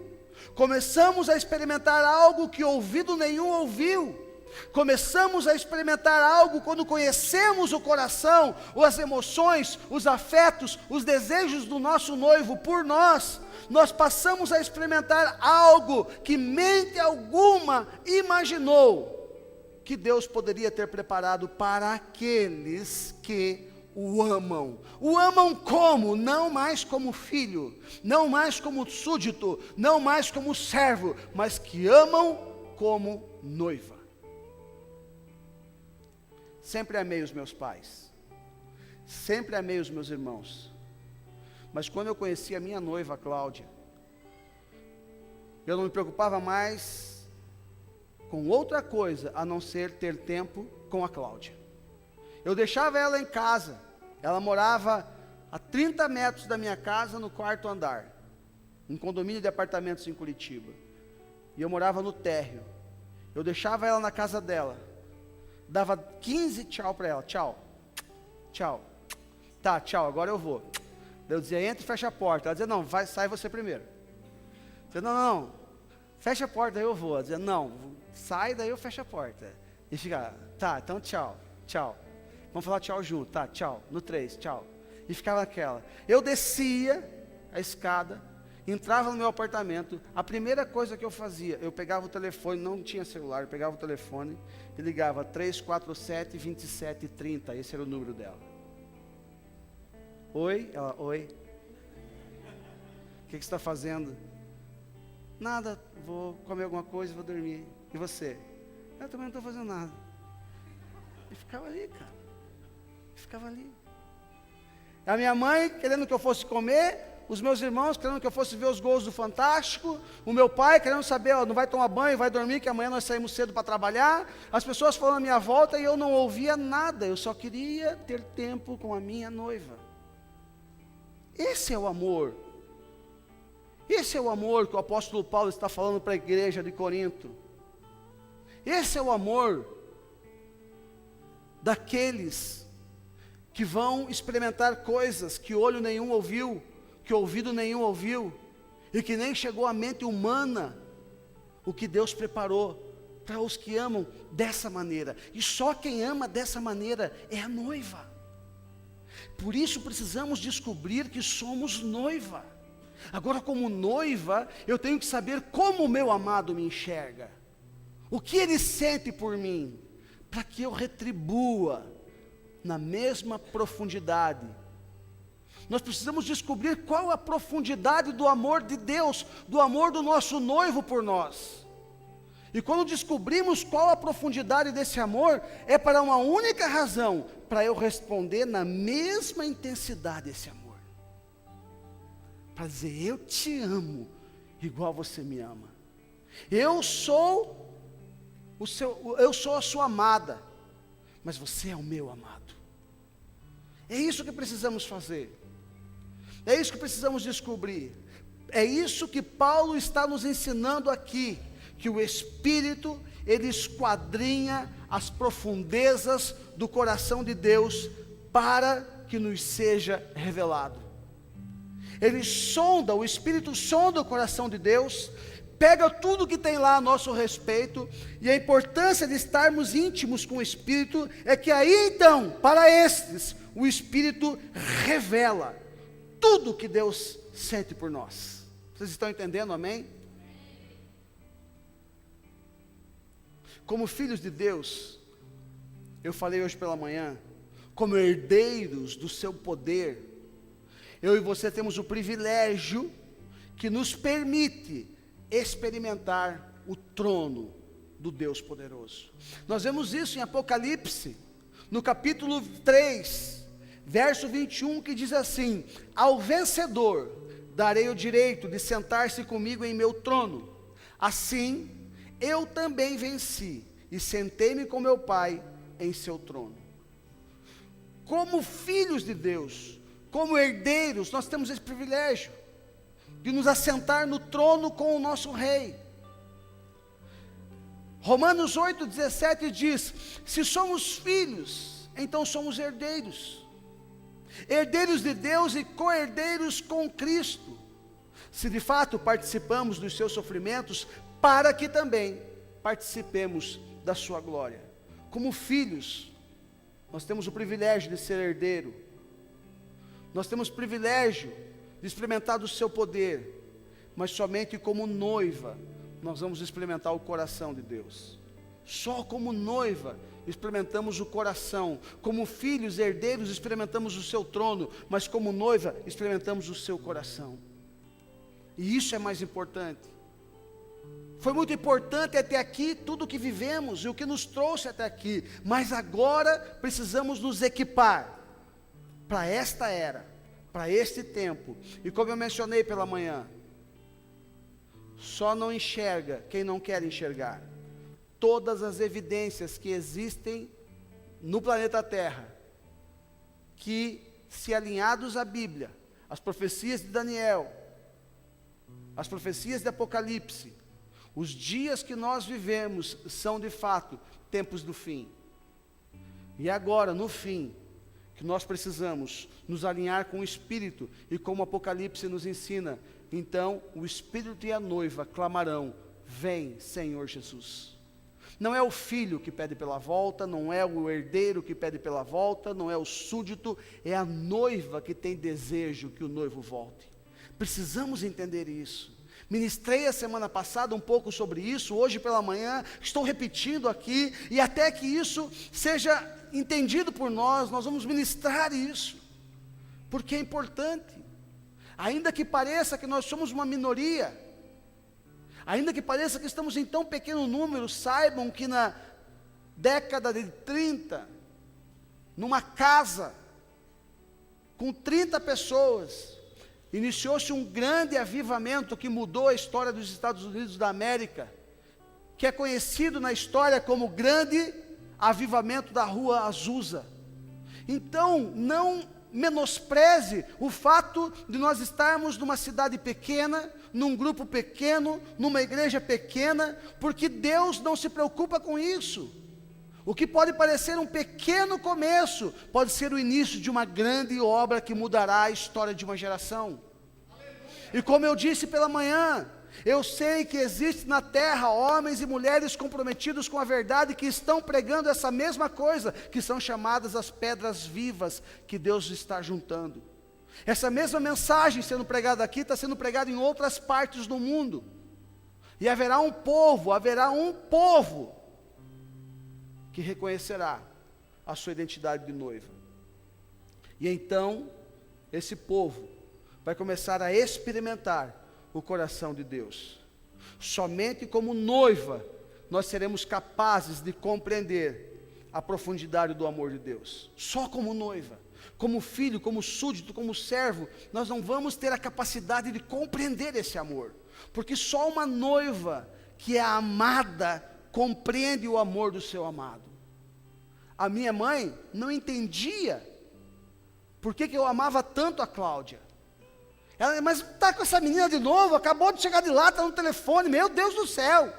começamos a experimentar algo que ouvido nenhum ouviu, começamos a experimentar algo quando conhecemos o coração, as emoções, os afetos, os desejos do nosso noivo por nós. Nós passamos a experimentar algo que mente alguma imaginou que Deus poderia ter preparado para aqueles que o amam. O amam como? Não mais como filho, não mais como súdito, não mais como servo, mas que amam como noiva. Sempre amei os meus pais, sempre amei os meus irmãos, mas quando eu conheci a minha noiva Cláudia, eu não me preocupava mais com outra coisa a não ser ter tempo com a Cláudia. Eu deixava ela em casa, ela morava a 30 metros da minha casa, no quarto andar, um condomínio de apartamentos em Curitiba, e eu morava no térreo. Eu deixava ela na casa dela, dava 15 tchau para ela, tchau, tchau, tá, tchau, agora eu vou. Daí eu dizia, entra e fecha a porta. Ela dizia, não, sai você primeiro. Eu dizia, não, fecha a porta, daí eu vou. Ela dizia, não, sai, daí eu fecho a porta. E fica, tá, então tchau, tchau. Vamos falar tchau junto, tá, tchau, no 3, tchau. E ficava naquela. Eu descia a escada, entrava no meu apartamento, a primeira coisa que eu fazia, eu pegava o telefone, não tinha celular, eu pegava o telefone e ligava 347-2730, esse era o número dela. Oi? Ela, oi. O que você está fazendo? Nada, vou comer alguma coisa e vou dormir. E você? Eu também não estou fazendo nada. E ficava ali, cara. Ficava ali. A minha mãe querendo que eu fosse comer, os meus irmãos querendo que eu fosse ver os gols do Fantástico, o meu pai querendo saber, não vai tomar banho, vai dormir, que amanhã nós saímos cedo para trabalhar, as pessoas falando à minha volta e eu não ouvia nada, eu só queria ter tempo com a minha noiva. Esse é o amor. Esse é o amor que o apóstolo Paulo está falando para a igreja de Corinto. Esse é o amor daqueles que vão experimentar coisas que olho nenhum ouviu, que ouvido nenhum ouviu, e que nem chegou à mente humana, o que Deus preparou para os que amam dessa maneira. E só quem ama dessa maneira é a noiva. Por isso precisamos descobrir que somos noiva. Agora, como noiva, eu tenho que saber como o meu amado me enxerga. O que ele sente por mim, para que eu retribua na mesma profundidade. Nós precisamos descobrir qual a profundidade do amor de Deus, do amor do nosso noivo por nós. E quando descobrimos qual a profundidade desse amor, é para uma única razão, para eu responder na mesma intensidade esse amor. Para dizer, eu te amo, igual você me ama. Eu sou a sua amada, mas você é o meu amado. É isso que precisamos fazer. É isso que precisamos descobrir. É isso que Paulo está nos ensinando aqui, que o Espírito, ele esquadrinha as profundezas do coração de Deus para que nos seja revelado. Ele sonda, o Espírito sonda o coração de Deus, pega tudo que tem lá a nosso respeito, e a importância de estarmos íntimos com o Espírito é que aí então, para estes, o Espírito revela tudo que Deus sente por nós. Vocês estão entendendo, amém? Como filhos de Deus, eu falei hoje pela manhã, como herdeiros do seu poder, eu e você temos o privilégio que nos permite experimentar o trono do Deus poderoso. Nós vemos isso em Apocalipse, no capítulo 3, verso 21, que diz assim: ao vencedor darei o direito de sentar-se comigo em meu trono, assim eu também venci e sentei-me com meu Pai em seu trono. Como filhos de Deus, como herdeiros, nós temos esse privilégio de nos assentar no trono com o nosso Rei. Romanos 8,17 diz: se somos filhos, então somos herdeiros, herdeiros de Deus e co-herdeiros com Cristo, se de fato participamos dos seus sofrimentos, para que também participemos da sua glória. Como filhos, nós temos o privilégio de ser herdeiro, nós temos o privilégio de experimentar do seu poder, mas somente como noiva, nós vamos experimentar o coração de Deus. Só como noiva experimentamos o coração, como filhos herdeiros experimentamos o seu trono, mas como noiva experimentamos o seu coração. E isso é mais importante. Foi muito importante até aqui tudo o que vivemos e o que nos trouxe até aqui, mas agora precisamos nos equipar para esta era, para este tempo. E como eu mencionei pela manhã, só não enxerga quem não quer enxergar. Todas as evidências que existem no planeta Terra, que se alinhados à Bíblia, as profecias de Daniel, as profecias de Apocalipse, os dias que nós vivemos são de fato tempos do fim. E agora, no fim, que nós precisamos nos alinhar com o Espírito, e como o Apocalipse nos ensina, então o Espírito e a noiva clamarão: vem, Senhor Jesus. Não é o filho que pede pela volta, não é o herdeiro que pede pela volta, não é o súdito, é a noiva que tem desejo que o noivo volte. Precisamos entender isso. Ministrei a semana passada um pouco sobre isso, hoje pela manhã estou repetindo aqui, e até que isso seja entendido por nós, nós vamos ministrar isso, porque é importante. Ainda que pareça que nós somos uma minoria, ainda que pareça que estamos em tão pequeno número, saibam que na década de 30, numa casa com 30 pessoas, iniciou-se um grande avivamento que mudou a história dos Estados Unidos da América, que é conhecido na história como o grande avivamento da Rua Azusa. Então, não menospreze o fato de nós estarmos numa cidade pequena, num grupo pequeno, numa igreja pequena, porque Deus não se preocupa com isso. O que pode parecer um pequeno começo, pode ser o início de uma grande obra que mudará a história de uma geração. E como eu disse pela manhã, eu sei que existe na terra homens e mulheres comprometidos com a verdade, que estão pregando essa mesma coisa, que são chamadas as pedras vivas que Deus está juntando. Essa mesma mensagem sendo pregada aqui está sendo pregada em outras partes do mundo. E haverá um povo que reconhecerá a sua identidade de noiva. E então, esse povo vai começar a experimentar o coração de Deus. Somente como noiva, nós seremos capazes de compreender a profundidade do amor de Deus. Só como noiva. Como filho, como súdito, como servo, nós não vamos ter a capacidade de compreender esse amor. Porque só uma noiva que é amada compreende o amor do seu amado. A minha mãe não entendia por que eu amava tanto a Cláudia. Ela, mas está com essa menina de novo, acabou de chegar de lá, está no telefone, meu Deus do céu.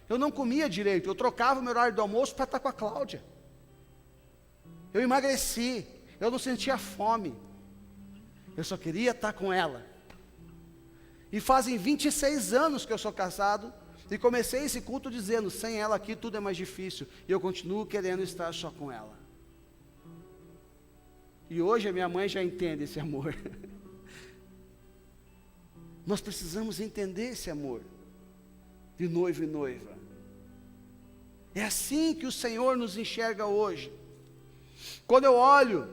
Eu não comia direito, eu trocava o meu horário do almoço para estar com a Cláudia. Eu emagreci, eu não sentia fome, eu só queria estar com ela. E fazem 26 anos que eu sou casado, e comecei esse culto dizendo, sem ela aqui tudo é mais difícil, e eu continuo querendo estar só com ela. E hoje a minha mãe já entende esse amor. Nós precisamos entender esse amor, de noivo e noiva. É assim que o Senhor nos enxerga hoje. Quando eu olho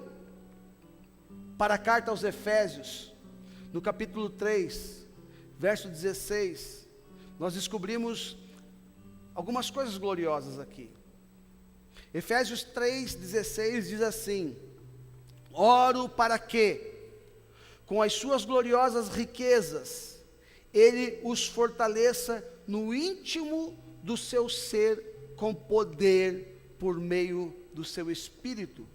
para a carta aos Efésios, no capítulo 3, verso 16, nós descobrimos algumas coisas gloriosas aqui. Efésios 3,16 diz assim: oro para que, com as suas gloriosas riquezas, Ele os fortaleça no íntimo do seu ser, com poder, por meio do seu Espírito,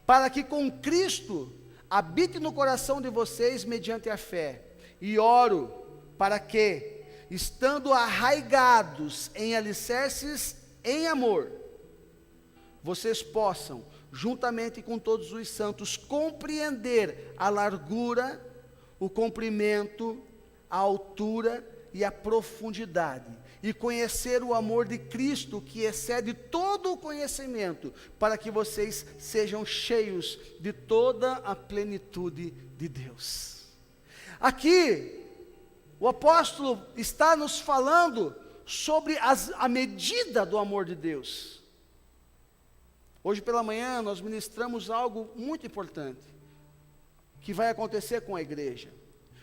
para que com Cristo habite no coração de vocês mediante a fé. E oro para que, estando arraigados em alicerces em amor, vocês possam, juntamente com todos os santos, compreender a largura, o comprimento, a altura e a profundidade, e conhecer o amor de Cristo, que excede todo o conhecimento, para que vocês sejam cheios de toda a plenitude de Deus. Aqui, o apóstolo está nos falando sobre a medida do amor de Deus. Hoje pela manhã nós ministramos algo muito importante, que vai acontecer com a igreja.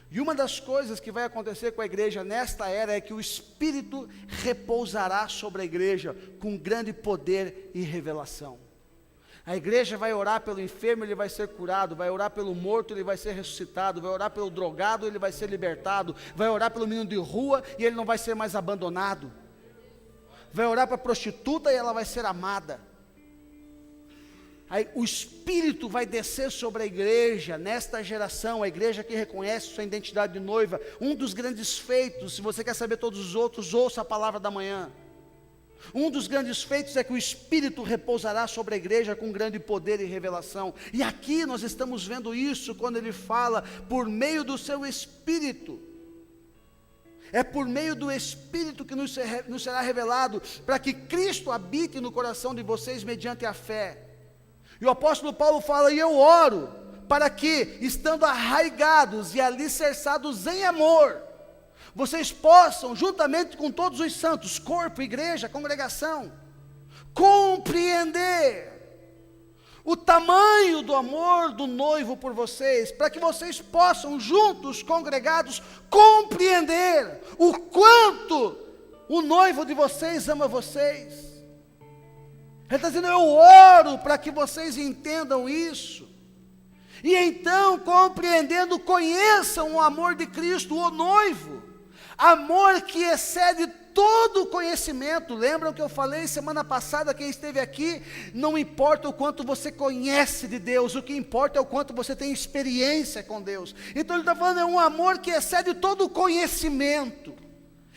E uma das coisas que vai acontecer com a igreja nesta era é que o Espírito repousará sobre a igreja com grande poder e revelação. A igreja vai orar pelo enfermo, ele vai ser curado, vai orar pelo morto, ele vai ser ressuscitado, vai orar pelo drogado, ele vai ser libertado, vai orar pelo menino de rua e ele não vai ser mais abandonado, vai orar para a prostituta e ela vai ser amada. Aí, o Espírito vai descer sobre a igreja, nesta geração, a igreja que reconhece sua identidade de noiva. Um dos grandes feitos, se você quer saber todos os outros, ouça a palavra da manhã. Um dos grandes feitos é que o Espírito repousará sobre a igreja com grande poder e revelação. E aqui nós estamos vendo isso quando ele fala, por meio do seu Espírito. É por meio do Espírito que nos será revelado, para que Cristo habite no coração de vocês mediante a fé. E o apóstolo Paulo fala, e eu oro, para que, estando arraigados e alicerçados em amor, vocês possam, juntamente com todos os santos, corpo, igreja, congregação, compreender o tamanho do amor do noivo por vocês, para que vocês possam, juntos, congregados, compreender o quanto o noivo de vocês ama vocês. Ele está dizendo, eu oro para que vocês entendam isso. E então, compreendendo, conheçam o amor de Cristo, o noivo. Amor que excede todo o conhecimento. Lembram que eu falei semana passada, quem esteve aqui, não importa o quanto você conhece de Deus, o que importa é o quanto você tem experiência com Deus. Então ele está falando, é um amor que excede todo o conhecimento.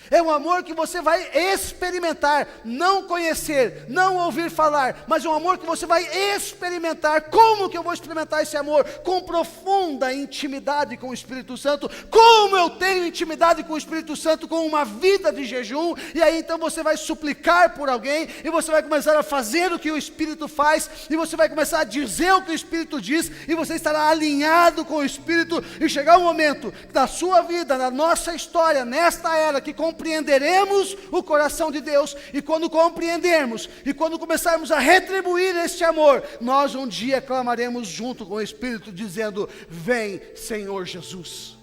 É um amor que você vai experimentar, não conhecer, não ouvir falar, mas é um amor que você vai experimentar. Como que eu vou experimentar esse amor? Com profunda intimidade com o Espírito Santo. Como eu tenho intimidade com o Espírito Santo? Com uma vida de jejum. E aí então você vai suplicar por alguém, e você vai começar a fazer o que o Espírito faz, e você vai começar a dizer o que o Espírito diz, e você estará alinhado com o Espírito, e chegar um momento da sua vida, na nossa história, nesta era, que compreenderemos o coração de Deus, e quando compreendermos, e quando começarmos a retribuir este amor, nós um dia clamaremos junto com o Espírito, dizendo: vem, Senhor Jesus.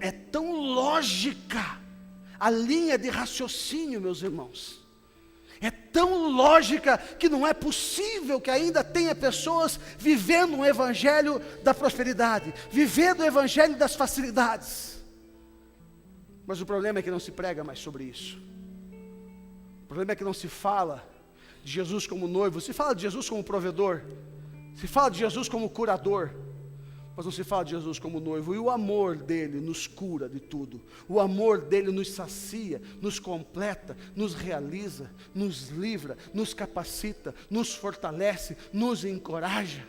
É tão lógica a linha de raciocínio, meus irmãos. É tão lógica que não é possível que ainda tenha pessoas vivendo um evangelho da prosperidade, vivendo o evangelho das facilidades. Mas o problema é que não se prega mais sobre isso. O problema é que não se fala de Jesus como noivo, se fala de Jesus como provedor, se fala de Jesus como curador, mas não se fala de Jesus como noivo. E o amor dele nos cura de tudo. O amor dele nos sacia, nos completa, nos realiza, nos livra, nos capacita, nos fortalece, nos encoraja.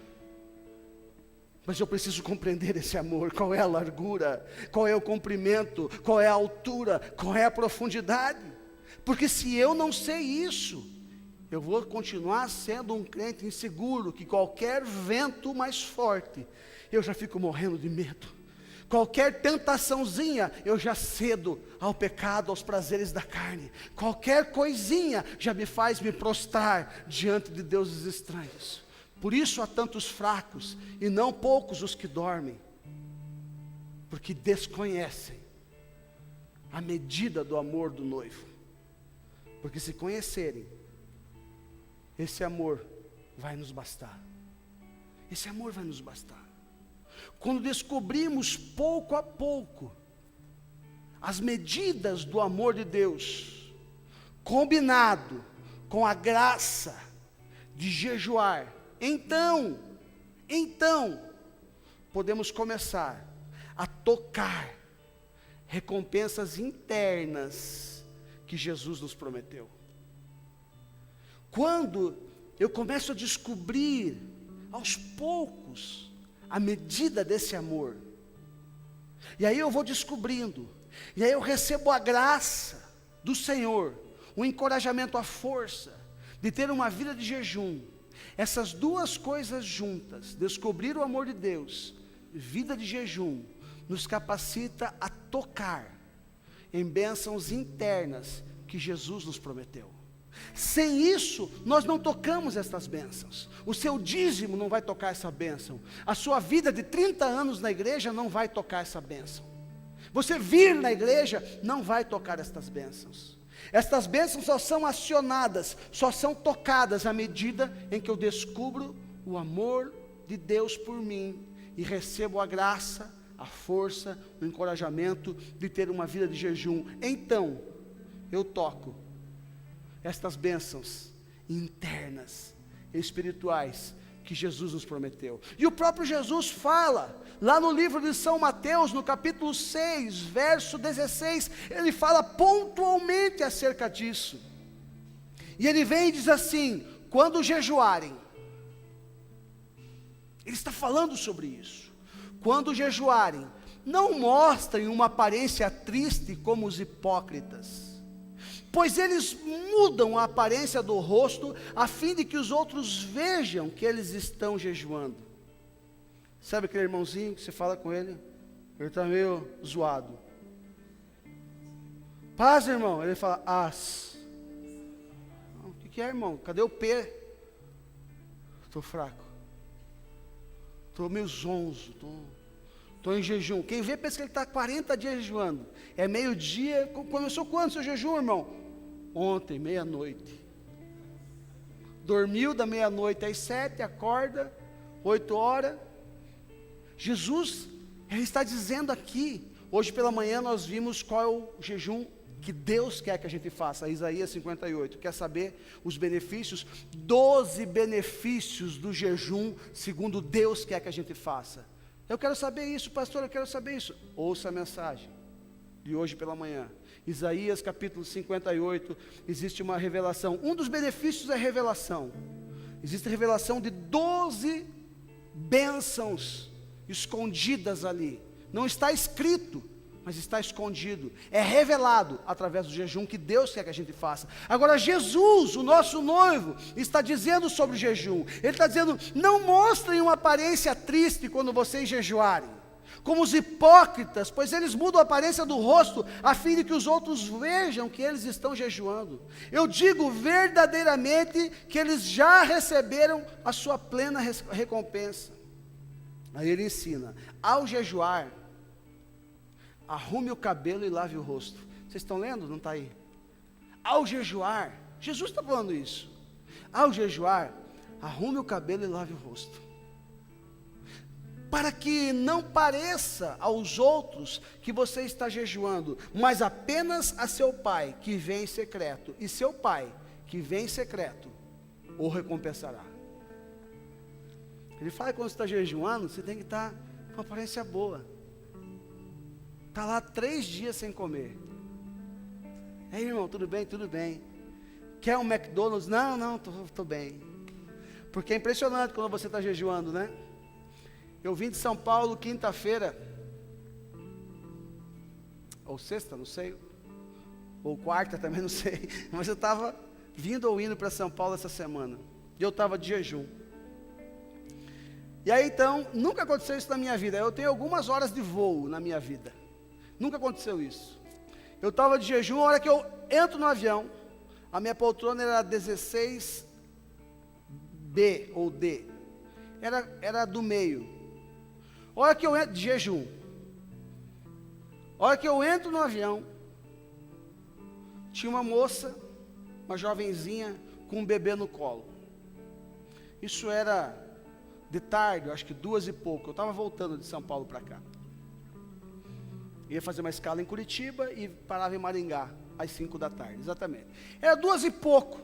Mas eu preciso compreender esse amor. Qual é a largura? Qual é o comprimento? Qual é a altura? Qual é a profundidade? Porque se eu não sei isso, eu vou continuar sendo um crente inseguro, que qualquer vento mais forte, eu já fico morrendo de medo. Qualquer tentaçãozinha, eu já cedo ao pecado, aos prazeres da carne. Qualquer coisinha já me faz me prostrar diante de deuses estranhos. Por isso há tantos fracos, e não poucos os que dormem, porque desconhecem a medida do amor do noivo. Porque se conhecerem, esse amor vai nos bastar. Esse amor vai nos bastar. Quando descobrimos pouco a pouco as medidas do amor de Deus, combinado com a graça de jejuar, então podemos começar a tocar recompensas internas que Jesus nos prometeu. Quando eu começo a descobrir aos poucos a medida desse amor, e aí eu vou descobrindo, e aí eu recebo a graça do Senhor, o encorajamento, a força de ter uma vida de jejum. Essas duas coisas juntas, descobrir o amor de Deus, vida de jejum, nos capacita a tocar em bênçãos internas que Jesus nos prometeu. Sem isso, nós não tocamos estas bênçãos. O seu dízimo não vai tocar essa bênção. A sua vida de 30 anos na igreja não vai tocar essa bênção. Você vir na igreja não vai tocar estas bênçãos. Estas bênçãos só são acionadas, só são tocadas à medida em que eu descubro o amor de Deus por mim e recebo a graça, a força, o encorajamento de ter uma vida de jejum. Então, eu toco estas bênçãos internas, espirituais, que Jesus nos prometeu. E o próprio Jesus fala, lá no livro de São Mateus, no capítulo 6, verso 16, ele fala pontualmente acerca disso. E ele vem e diz assim: quando jejuarem, ele está falando sobre isso. Quando jejuarem, não mostrem uma aparência triste como os hipócritas, pois eles mudam a aparência do rosto, a fim de que os outros vejam que eles estão jejuando. Sabe aquele irmãozinho que você fala com ele? Ele está meio zoado. Paz, irmão. Ele fala, as. O que é, irmão? Cadê o P? Estou fraco. Estou meio zonzo. Estou em jejum. Quem vê pensa que ele está 40 dias jejuando. É meio-dia. Começou quando seu jejum, irmão? Ontem, meia-noite. Dormiu da meia-noite às 7, acorda 8 horas. Jesus, ele está dizendo aqui, hoje pela manhã nós vimos qual é o jejum que Deus quer que a gente faça. Isaías 58, quer saber os benefícios? 12 benefícios do jejum, segundo Deus quer que a gente faça. Eu quero saber isso, pastor, eu quero saber isso. Ouça a mensagem de hoje pela manhã. Isaías capítulo 58, existe uma revelação. Um dos benefícios é revelação. Existe a revelação de 12 bênçãos escondidas ali. Não está escrito, mas está escondido. É revelado através do jejum que Deus quer que a gente faça. Agora Jesus, o nosso noivo, está dizendo sobre o jejum. Ele está dizendo, não mostrem uma aparência triste quando vocês jejuarem, como os hipócritas, pois eles mudam a aparência do rosto, a fim de que os outros vejam que eles estão jejuando. Eu digo verdadeiramente que eles já receberam a sua plena recompensa. Aí ele ensina, ao jejuar, arrume o cabelo e lave o rosto. Vocês estão lendo? Não está aí? Ao jejuar, Jesus está falando isso. Ao jejuar, arrume o cabelo e lave o rosto, para que não pareça aos outros que você está jejuando, mas apenas a seu pai que vem em secreto, e seu pai que vem em secreto o recompensará. Ele fala que quando você está jejuando, você tem que estar com uma aparência boa. Está lá 3 dias sem comer. Ei, irmão, tudo bem? Tudo bem. Quer um McDonald's? Não, estou bem. Porque é impressionante quando você está jejuando, né? Eu vim de São Paulo quinta-feira, ou sexta, não sei, ou quarta também, não sei, mas eu estava vindo ou indo para São Paulo essa semana, e eu estava de jejum. E aí então, nunca aconteceu isso na minha vida. Eu tenho algumas horas de voo na minha vida, nunca aconteceu isso. Eu estava de jejum, a hora que eu entro no avião, a minha poltrona era 16B ou D, era do meio. A hora que eu entro de jejum, a hora que eu entro no avião, tinha uma moça, uma jovenzinha, com um bebê no colo. Isso era de tarde, acho que 2 e pouco, eu estava voltando de São Paulo para cá. Ia fazer uma escala em Curitiba e parava em Maringá, às 5 da tarde, exatamente. Era 2 e pouco.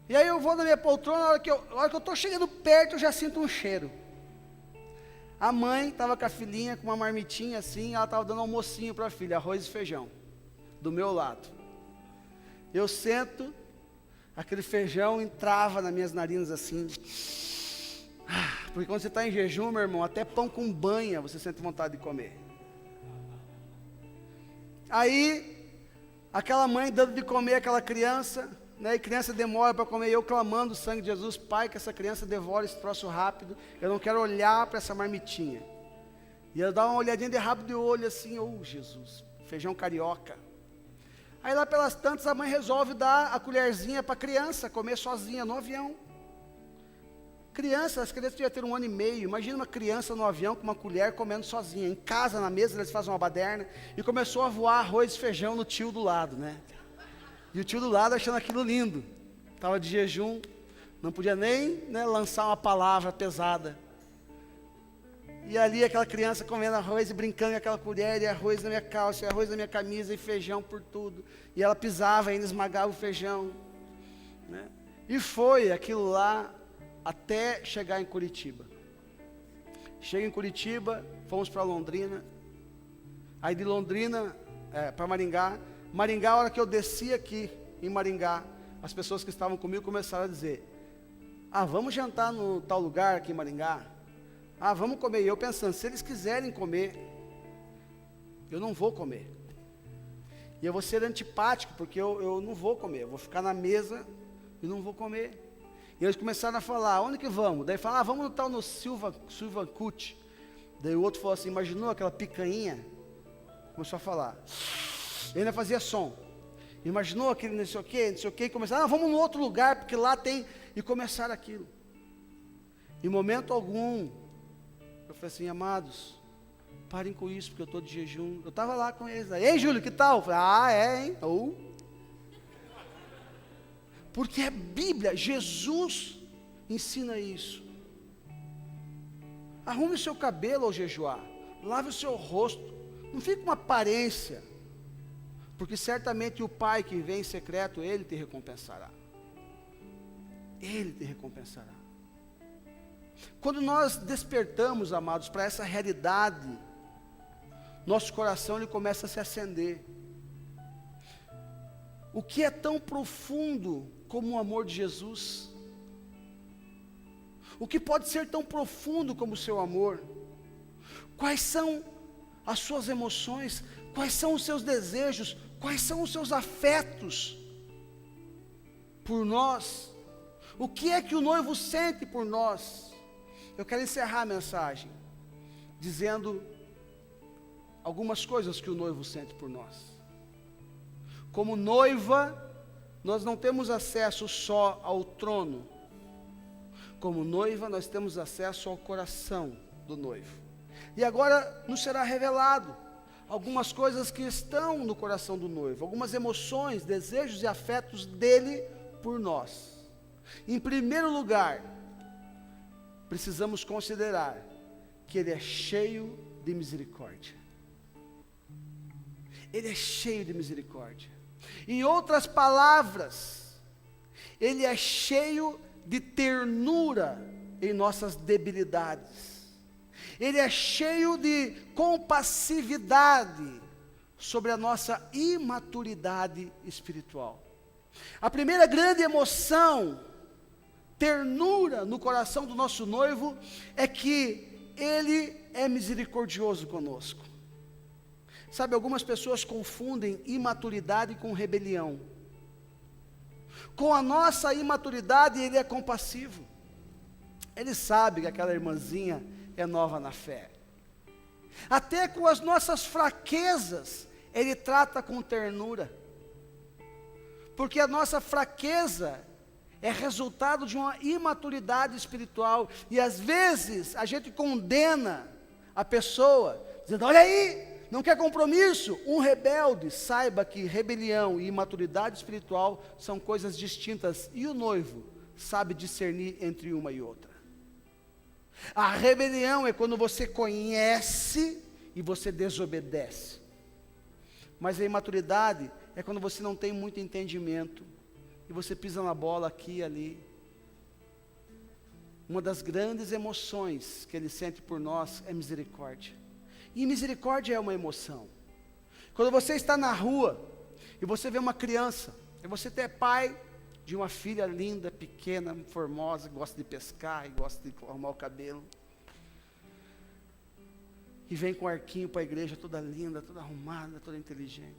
E aí eu vou na minha poltrona, a hora que eu estou chegando perto, eu já sinto um cheiro. A mãe estava com a filhinha, com uma marmitinha assim, ela estava dando almocinho para a filha, arroz e feijão, do meu lado. Eu sento, aquele feijão entrava nas minhas narinas assim, porque quando você está em jejum, meu irmão, até pão com banha você sente vontade de comer. Aí, aquela mãe dando de comer aquela criança, né, e criança demora para comer, eu clamando o sangue de Jesus, Pai, que essa criança devore esse troço rápido, eu não quero olhar para essa marmitinha. E eu dava uma olhadinha de rabo de olho assim, Jesus, feijão carioca. Aí lá pelas tantas a mãe resolve dar a colherzinha para a criança comer sozinha no avião. As crianças deviam ter 1 ano e meio, imagina uma criança no avião com uma colher comendo sozinha, em casa, na mesa, eles fazem uma baderna, e começou a voar arroz e feijão no tio do lado, né? E o tio do lado achando aquilo lindo, estava de jejum, não podia nem, né, lançar uma palavra pesada. E ali aquela criança comendo arroz e brincando com aquela colher, e arroz na minha calça, e arroz na minha camisa, e feijão por tudo. E ela pisava ainda, esmagava o feijão, né? E foi aquilo lá até chegar em Curitiba. Chega em Curitiba, fomos para Londrina, aí de Londrina para Maringá. Maringá, a hora que eu desci aqui em Maringá, as pessoas que estavam comigo começaram a dizer, vamos jantar no tal lugar aqui em Maringá, vamos comer. E eu pensando, se eles quiserem comer, eu não vou comer, e eu vou ser antipático, porque eu não vou comer, eu vou ficar na mesa e não vou comer. E eles começaram a falar, onde que vamos? Daí falaram, vamos no tal no Silva Cut. Daí o outro falou assim, imaginou aquela picanha? Começou a falar, e ainda fazia som. Imaginou aquele não sei o que, e começaram, vamos no outro lugar, porque lá tem, e começaram aquilo. Em momento algum, eu falei assim, amados, parem com isso, porque eu estou de jejum. Eu estava lá com eles, ei Júlio, que tal? Eu falei, hein? Porque a Bíblia, Jesus ensina isso. Arrume o seu cabelo ao jejuar, lave o seu rosto, não fique com uma aparência, porque certamente o Pai que vem em secreto, Ele te recompensará. Ele te recompensará. Quando nós despertamos, amados, para essa realidade, nosso coração ele começa a se acender. O que é tão profundo como o amor de Jesus? O que pode ser tão profundo como o seu amor? Quais são as suas emoções? Quais são os seus desejos? Quais são os seus afetos por nós? O que é que o noivo sente por nós? Eu quero encerrar a mensagem dizendo algumas coisas que o noivo sente por nós. Como noiva, nós não temos acesso só ao trono. Como noiva, nós temos acesso ao coração do noivo. E agora nos será revelado algumas coisas que estão no coração do noivo, algumas emoções, desejos e afetos dele por nós. Em primeiro lugar, precisamos considerar que ele é cheio de misericórdia. Ele é cheio de misericórdia. Em outras palavras, ele é cheio de ternura em nossas debilidades. Ele é cheio de compassividade sobre a nossa imaturidade espiritual. A primeira grande emoção, ternura no coração do nosso noivo, é que ele é misericordioso conosco. Sabe, algumas pessoas confundem imaturidade com rebelião. Com a nossa imaturidade, ele é compassivo. Ele sabe que aquela irmãzinha é nova na fé. Até com as nossas fraquezas, ele trata com ternura. Porque a nossa fraqueza é resultado de uma imaturidade espiritual. E às vezes, a gente condena a pessoa, dizendo, olha aí, não quer compromisso? Um rebelde, saiba que rebelião e imaturidade espiritual são coisas distintas. E o noivo sabe discernir entre uma e outra. A rebelião é quando você conhece e você desobedece. Mas a imaturidade é quando você não tem muito entendimento e você pisa na bola aqui e ali. Uma das grandes emoções que ele sente por nós é misericórdia. E misericórdia é uma emoção. Quando você está na rua e você vê uma criança, e você é pai de uma filha linda, pequena, formosa, que gosta de pescar e gosta de arrumar o cabelo, e vem com um arquinho para a igreja, toda linda, toda arrumada, toda inteligente.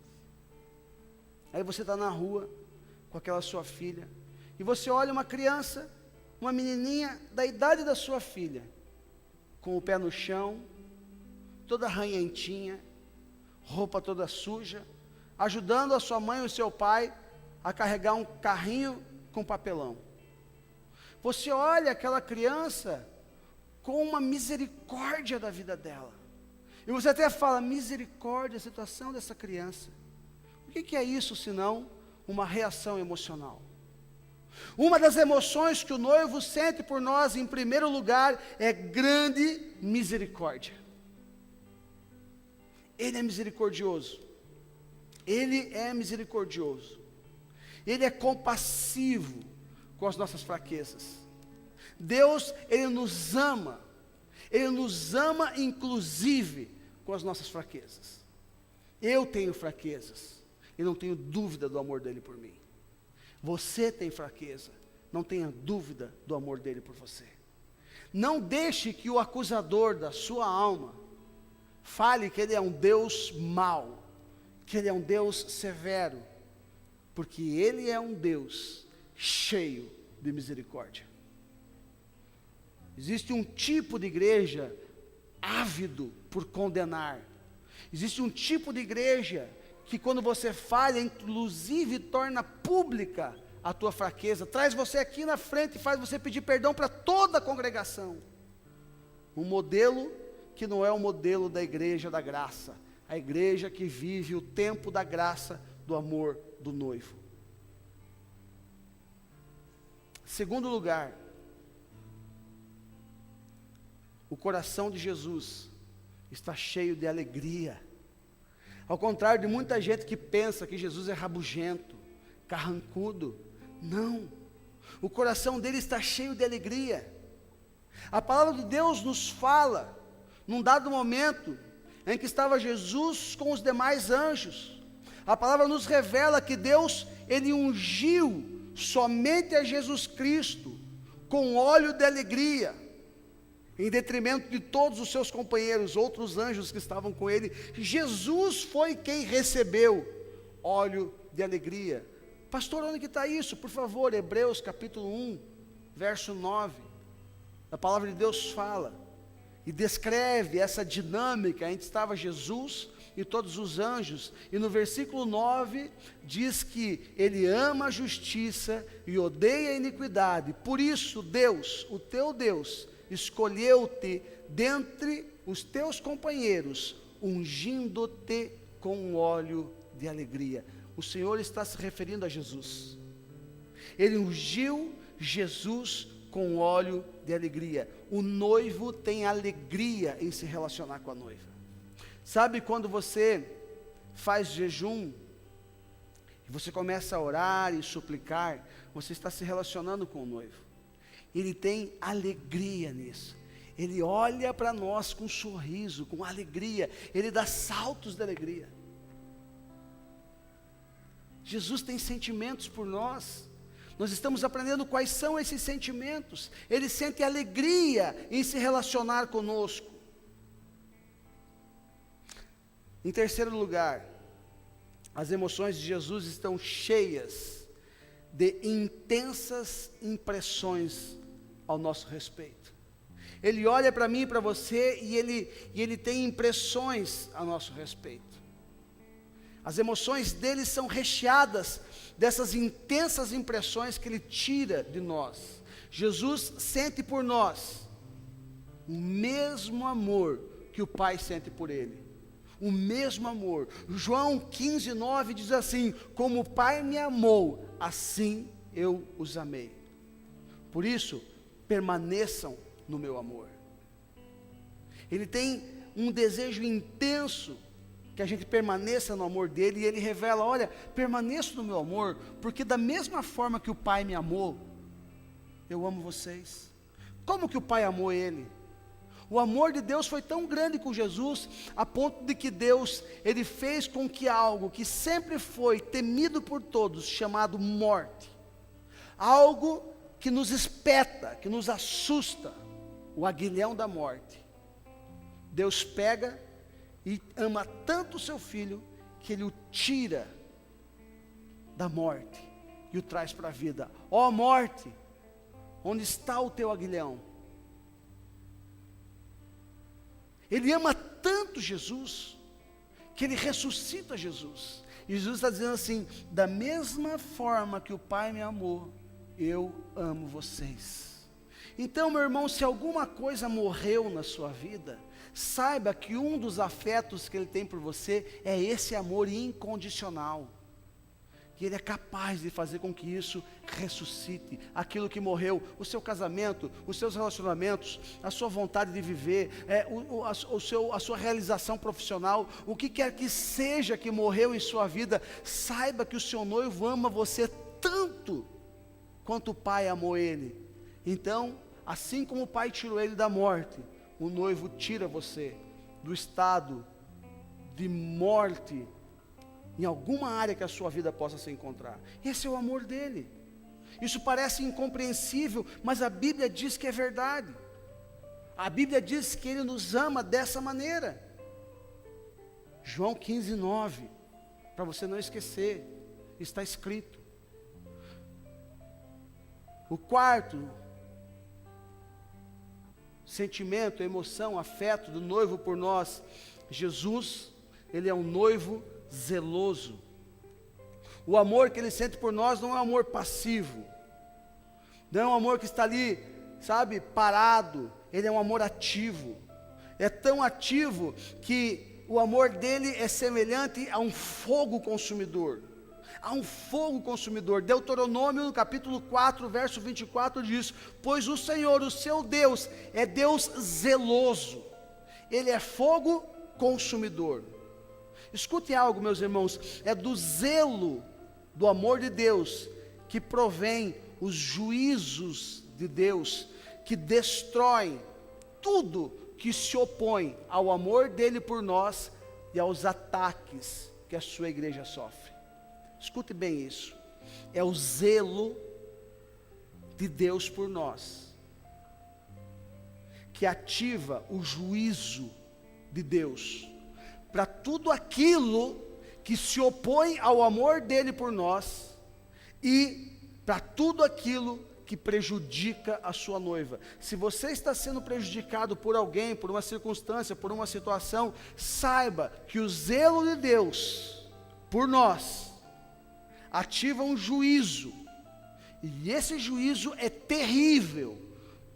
Aí você está na rua com aquela sua filha, e você olha uma criança, uma menininha da idade da sua filha, com o pé no chão, toda arranhentinha, roupa toda suja, ajudando a sua mãe e o seu pai a carregar um carrinho com papelão. Você olha aquela criança com uma misericórdia da vida dela. E você até fala, misericórdia, a situação dessa criança. O que é isso senão uma reação emocional? Uma das emoções que o noivo sente por nós, em primeiro lugar, é grande misericórdia. Ele é misericordioso. Ele é misericordioso. Ele é compassivo com as nossas fraquezas. Deus, Ele nos ama. Ele nos ama inclusive com as nossas fraquezas. Eu tenho fraquezas e não tenho dúvida do amor dEle por mim. Você tem fraqueza, não tenha dúvida do amor dEle por você. Não deixe que o acusador da sua alma fale que Ele é um Deus mau, que Ele é um Deus severo, porque Ele é um Deus cheio de misericórdia. Existe um tipo de igreja ávido por condenar. Existe um tipo de igreja que quando você falha, inclusive torna pública a tua fraqueza, traz você aqui na frente e faz você pedir perdão para toda a congregação. Um modelo que não é o modelo da igreja da graça, a igreja que vive o tempo da graça, do amor do noivo. Segundo lugar, o coração de Jesus está cheio de alegria. Ao contrário de muita gente que pensa que Jesus é rabugento, carrancudo. Não, o coração dele está cheio de alegria. A palavra de Deus nos fala, num dado momento, em que estava Jesus com os demais anjos. A palavra nos revela que Deus, Ele ungiu somente a Jesus Cristo com óleo de alegria, em detrimento de todos os seus companheiros, outros anjos que estavam com ele. Jesus foi quem recebeu óleo de alegria. Pastor, onde que está isso? Por favor, Hebreus capítulo 1, verso 9. A palavra de Deus fala e descreve essa dinâmica em que estava Jesus e todos os anjos, e no versículo 9 diz que Ele ama a justiça e odeia a iniquidade. Por isso Deus, o teu Deus, escolheu-te dentre os teus companheiros, ungindo-te com um óleo de alegria. O Senhor está se referindo a Jesus. Ele ungiu Jesus com óleo de alegria. O noivo tem alegria em se relacionar com a noiva. Sabe quando você faz jejum, e você começa a orar e suplicar, você está se relacionando com o noivo. Ele tem alegria nisso. Ele olha para nós com um sorriso, com alegria. Ele dá saltos de alegria. Jesus tem sentimentos por nós. Nós estamos aprendendo quais são esses sentimentos. Ele sente alegria em se relacionar conosco. Em terceiro lugar, as emoções de Jesus estão cheias de intensas impressões ao nosso respeito. Ele olha para mim e para você e ele tem impressões a nosso respeito. As emoções dele são recheadas dessas intensas impressões que ele tira de nós. Jesus sente por nós o mesmo amor que o Pai sente por ele. O mesmo amor. João 15:9 diz assim: como o Pai me amou, assim eu os amei. Por isso, permaneçam no meu amor. Ele tem um desejo intenso que a gente permaneça no amor dele, e ele revela: olha, permaneço no meu amor, porque da mesma forma que o Pai me amou, eu amo vocês. Como que o Pai amou ele? O amor de Deus foi tão grande com Jesus, a ponto de que Deus, Ele fez com que algo que sempre foi temido por todos, chamado morte, algo que nos espeta, que nos assusta, o aguilhão da morte, Deus pega e ama tanto o seu Filho, que Ele o tira da morte e o traz para a vida. Ó morte, onde está o teu aguilhão? Ele ama tanto Jesus, que ele ressuscita Jesus. E Jesus está dizendo assim: da mesma forma que o Pai me amou, eu amo vocês. Então, meu irmão, se alguma coisa morreu na sua vida, saiba que um dos afetos que Ele tem por você é esse amor incondicional. Que Ele é capaz de fazer com que isso ressuscite, aquilo que morreu, o seu casamento, os seus relacionamentos, a sua vontade de viver, a sua realização profissional, o que quer que seja que morreu em sua vida, saiba que o seu noivo ama você tanto, quanto o Pai amou ele. Então, assim como o Pai tirou ele da morte, o noivo tira você do estado de morte, em alguma área que a sua vida possa se encontrar. Esse é o amor dele. Isso parece incompreensível, mas a Bíblia diz que é verdade. A Bíblia diz que Ele nos ama dessa maneira. João 15:9, para você não esquecer, está escrito. O quarto sentimento, emoção, afeto do noivo por nós, Jesus, Ele é um noivo zeloso. O amor que Ele sente por nós não é um amor passivo, não é um amor que está ali, sabe, parado. Ele é um amor ativo. É tão ativo que o amor dele é semelhante a um fogo consumidor. A um fogo consumidor. Deuteronômio, no capítulo 4, verso 24 diz: pois o Senhor, o seu Deus, é Deus zeloso. Ele é fogo consumidor. Escute algo, meus irmãos, é do zelo do amor de Deus que provém os juízos de Deus, que destroem tudo que se opõe ao amor dele por nós e aos ataques que a sua igreja sofre. Escute bem isso. É o zelo de Deus por nós que ativa o juízo de Deus para tudo aquilo que se opõe ao amor dele por nós e para tudo aquilo que prejudica a sua noiva. Se você está sendo prejudicado por alguém, por uma circunstância, por uma situação, saiba que o zelo de Deus por nós ativa um juízo, e esse juízo é terrível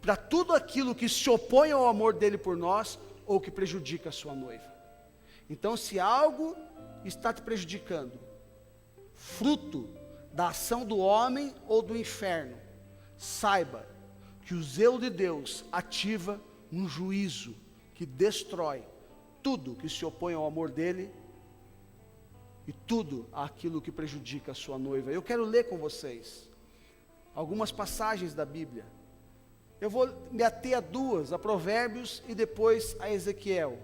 para tudo aquilo que se opõe ao amor dele por nós ou que prejudica a sua noiva. Então, se algo está te prejudicando, fruto da ação do homem ou do inferno, saiba que o zelo de Deus ativa um juízo que destrói tudo que se opõe ao amor dele e tudo aquilo que prejudica a sua noiva. Eu quero ler com vocês algumas passagens da Bíblia. Eu vou me ater a duas, a Provérbios e depois a Ezequiel,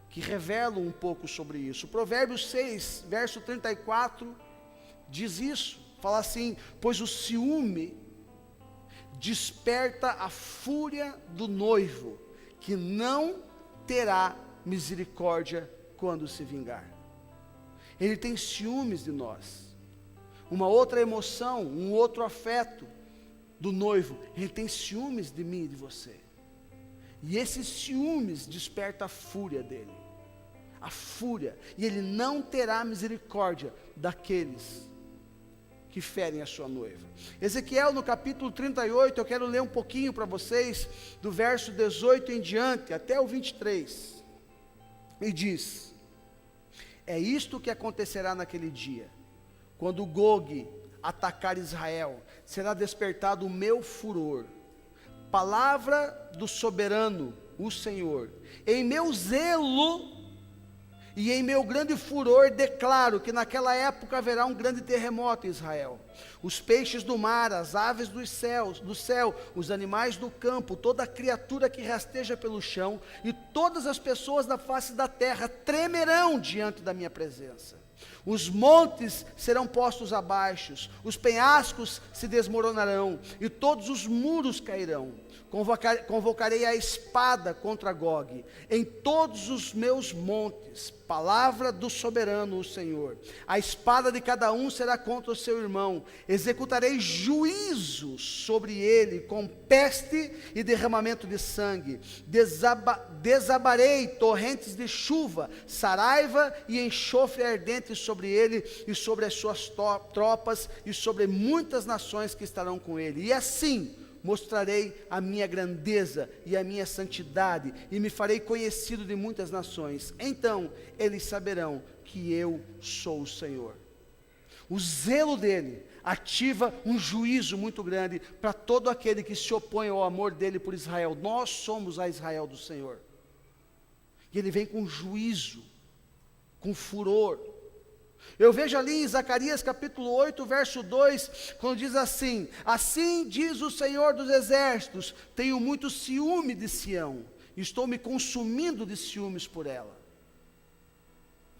que revelam um pouco sobre isso. Provérbios 6, verso 34, diz isso, fala assim: pois o ciúme desperta a fúria do noivo, que não terá misericórdia quando se vingar. Ele tem ciúmes de nós. Uma outra emoção, um outro afeto do noivo, ele tem ciúmes de mim e de você. E esses ciúmes desperta a fúria dele. A fúria. E ele não terá misericórdia daqueles que ferem a sua noiva. Ezequiel, no capítulo 38, eu quero ler um pouquinho para vocês, do verso 18 em diante, até o 23. E diz: é isto que acontecerá naquele dia, quando Gog atacar Israel, será despertado o meu furor. Palavra do soberano, o Senhor. Em meu zelo e em meu grande furor declaro que naquela época haverá um grande terremoto em Israel. Os peixes do mar, as aves do céu, os animais do campo, toda criatura que rasteja pelo chão e todas as pessoas da face da terra tremerão diante da minha presença. Os montes serão postos abaixo, os penhascos se desmoronarão e todos os muros cairão. Convocarei a espada contra Gog em todos os meus montes. Palavra do soberano, o Senhor. A espada de cada um será contra o seu irmão. Executarei juízo sobre ele com peste e derramamento de sangue. Desabarei torrentes de chuva, saraiva e enxofre ardente sobre ele e sobre as suas tropas e sobre muitas nações que estarão com ele. E assim mostrarei a minha grandeza e a minha santidade, e me farei conhecido de muitas nações. Então eles saberão que eu sou o Senhor. O zelo dele ativa um juízo muito grande para todo aquele que se opõe ao amor dele por Israel. Nós somos a Israel do Senhor. E ele vem com juízo, com furor. Eu vejo ali em Zacarias capítulo 8, verso 2, quando diz assim: assim diz o Senhor dos exércitos, tenho muito ciúme de Sião, estou me consumindo de ciúmes por ela.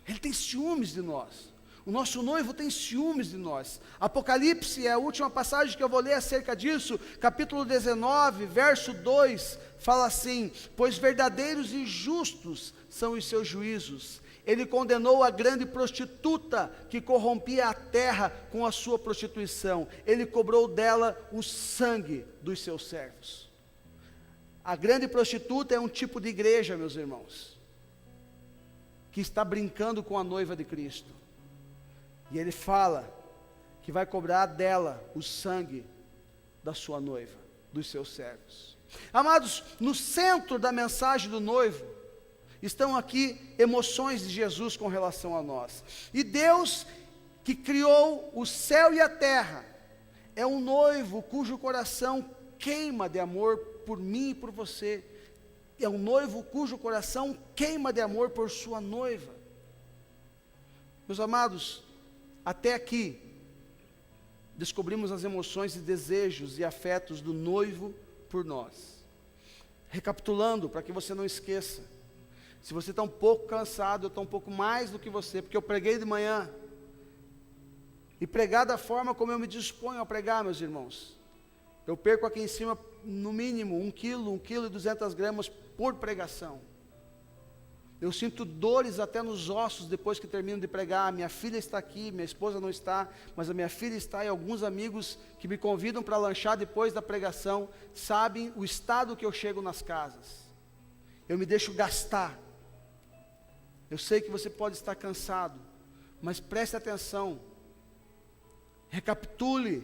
Ele tem ciúmes de nós, o nosso noivo tem ciúmes de nós. Apocalipse é a última passagem que eu vou ler acerca disso, capítulo 19, verso 2, fala assim: pois verdadeiros e justos são os seus juízos. Ele condenou a grande prostituta que corrompia a terra com a sua prostituição. Ele cobrou dela o sangue dos seus servos. A grande prostituta é um tipo de igreja, meus irmãos, que está brincando com a noiva de Cristo. E ele fala que vai cobrar dela o sangue da sua noiva, dos seus servos. Amados, no centro da mensagem do noivo estão aqui emoções de Jesus com relação a nós. E Deus, que criou o céu e a terra, é um noivo cujo coração queima de amor por mim e por você. É um noivo cujo coração queima de amor por sua noiva. Meus amados, até aqui descobrimos as emoções e desejos e afetos do noivo por nós. Recapitulando, para que você não esqueça. Se você está um pouco cansado, eu estou um pouco mais do que você, porque eu preguei de manhã. E pregar da forma como eu me disponho a pregar, meus irmãos. Eu perco aqui em cima, no mínimo, 1 quilo e 200 gramas por pregação. Eu sinto dores até nos ossos depois que termino de pregar. Minha filha está aqui, minha esposa não está, mas a minha filha está, e alguns amigos que me convidam para lanchar depois da pregação, sabem o estado que eu chego nas casas. Eu me deixo gastar. Eu sei que você pode estar cansado, mas preste atenção. Recapitule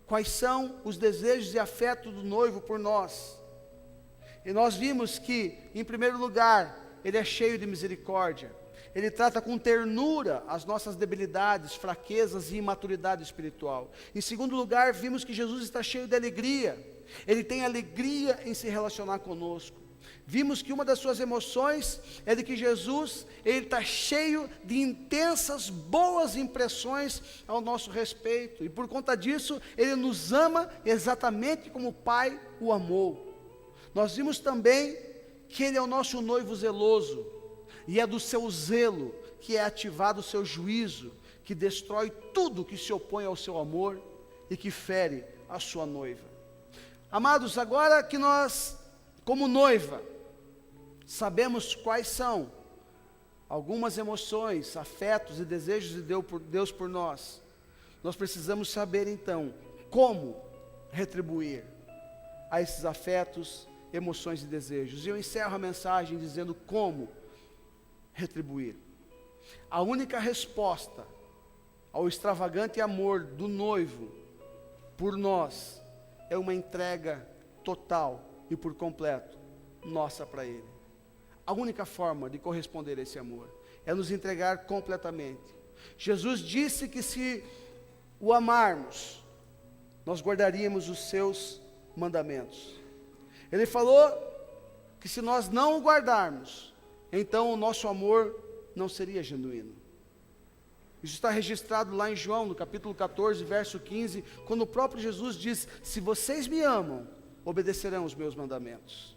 quais são os desejos e afetos do noivo por nós. E nós vimos que, em primeiro lugar, ele é cheio de misericórdia. Ele trata com ternura as nossas debilidades, fraquezas e imaturidade espiritual. Em segundo lugar, vimos que Jesus está cheio de alegria. Ele tem alegria em se relacionar conosco. Vimos que uma das suas emoções é de que Jesus, ele está cheio de intensas, boas impressões ao nosso respeito. E por conta disso, ele nos ama exatamente como o Pai o amou. Nós vimos também que ele é o nosso noivo zeloso. E é do seu zelo que é ativado o seu juízo, que destrói tudo que se opõe ao seu amor e que fere a sua noiva. Amados, agora que nós, como noiva, sabemos quais são algumas emoções, afetos e desejos de Deus por nós, nós precisamos saber então como retribuir a esses afetos, emoções e desejos. E eu encerro a mensagem dizendo como retribuir. A única resposta ao extravagante amor do noivo por nós é uma entrega total e por completo nossa para Ele. A única forma de corresponder a esse amor é nos entregar completamente. Jesus disse que se o amarmos, nós guardaríamos os seus mandamentos. Ele falou que se nós não o guardarmos, então o nosso amor não seria genuíno. Isso está registrado lá em João, no capítulo 14, verso 15, quando o próprio Jesus diz: se vocês me amam, obedecerão os meus mandamentos.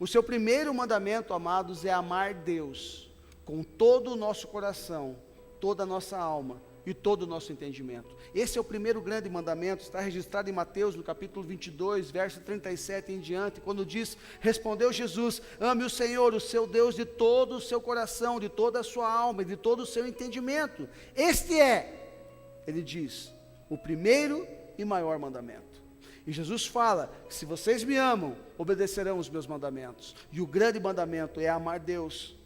O seu primeiro mandamento, amados, é amar Deus com todo o nosso coração, toda a nossa alma e todo o nosso entendimento. Esse é o primeiro grande mandamento, está registrado em Mateus, no capítulo 22, verso 37 em diante, quando diz: respondeu Jesus, ame o Senhor, o seu Deus, de todo o seu coração, de toda a sua alma e de todo o seu entendimento. Este é, ele diz, o primeiro e maior mandamento. E Jesus fala, se vocês me amam, obedecerão os meus mandamentos. E o grande mandamento é amar Deus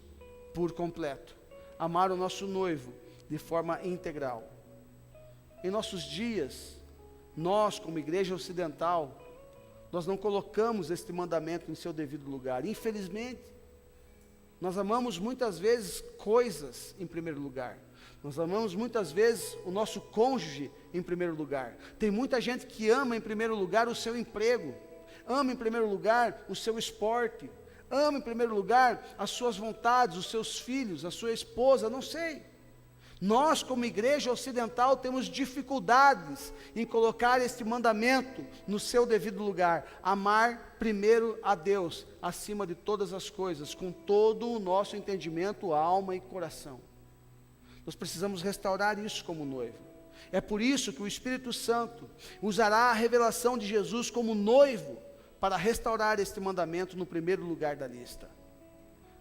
por completo, amar o nosso noivo de forma integral. Em nossos dias, nós como igreja ocidental, nós não colocamos este mandamento em seu devido lugar. Infelizmente, nós amamos muitas vezes coisas em primeiro lugar. Nós amamos muitas vezes o nosso cônjuge em primeiro lugar. Tem muita gente que ama em primeiro lugar o seu emprego, ama em primeiro lugar o seu esporte, ama em primeiro lugar as suas vontades, os seus filhos, a sua esposa, não sei. Nós, como igreja ocidental, temos dificuldades em colocar este mandamento no seu devido lugar. Amar primeiro a Deus, acima de todas as coisas, com todo o nosso entendimento, alma e coração. Nós precisamos restaurar isso como noivo. É por isso que o Espírito Santo usará a revelação de Jesus como noivo para restaurar este mandamento no primeiro lugar da lista.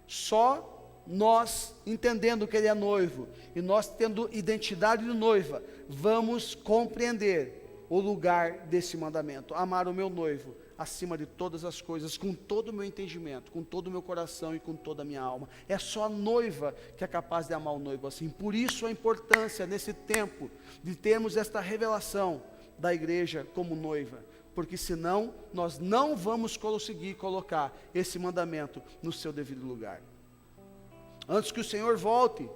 Só nós, entendendo que Ele é noivo, e nós tendo identidade de noiva, vamos compreender o lugar desse mandamento. Amar o meu noivo acima de todas as coisas, com todo o meu entendimento, com todo o meu coração e com toda a minha alma. É só a noiva que é capaz de amar o noivo assim. Por isso a importância nesse tempo de termos esta revelação da igreja como noiva, porque senão nós não vamos conseguir colocar esse mandamento no seu devido lugar. Antes que o Senhor volte,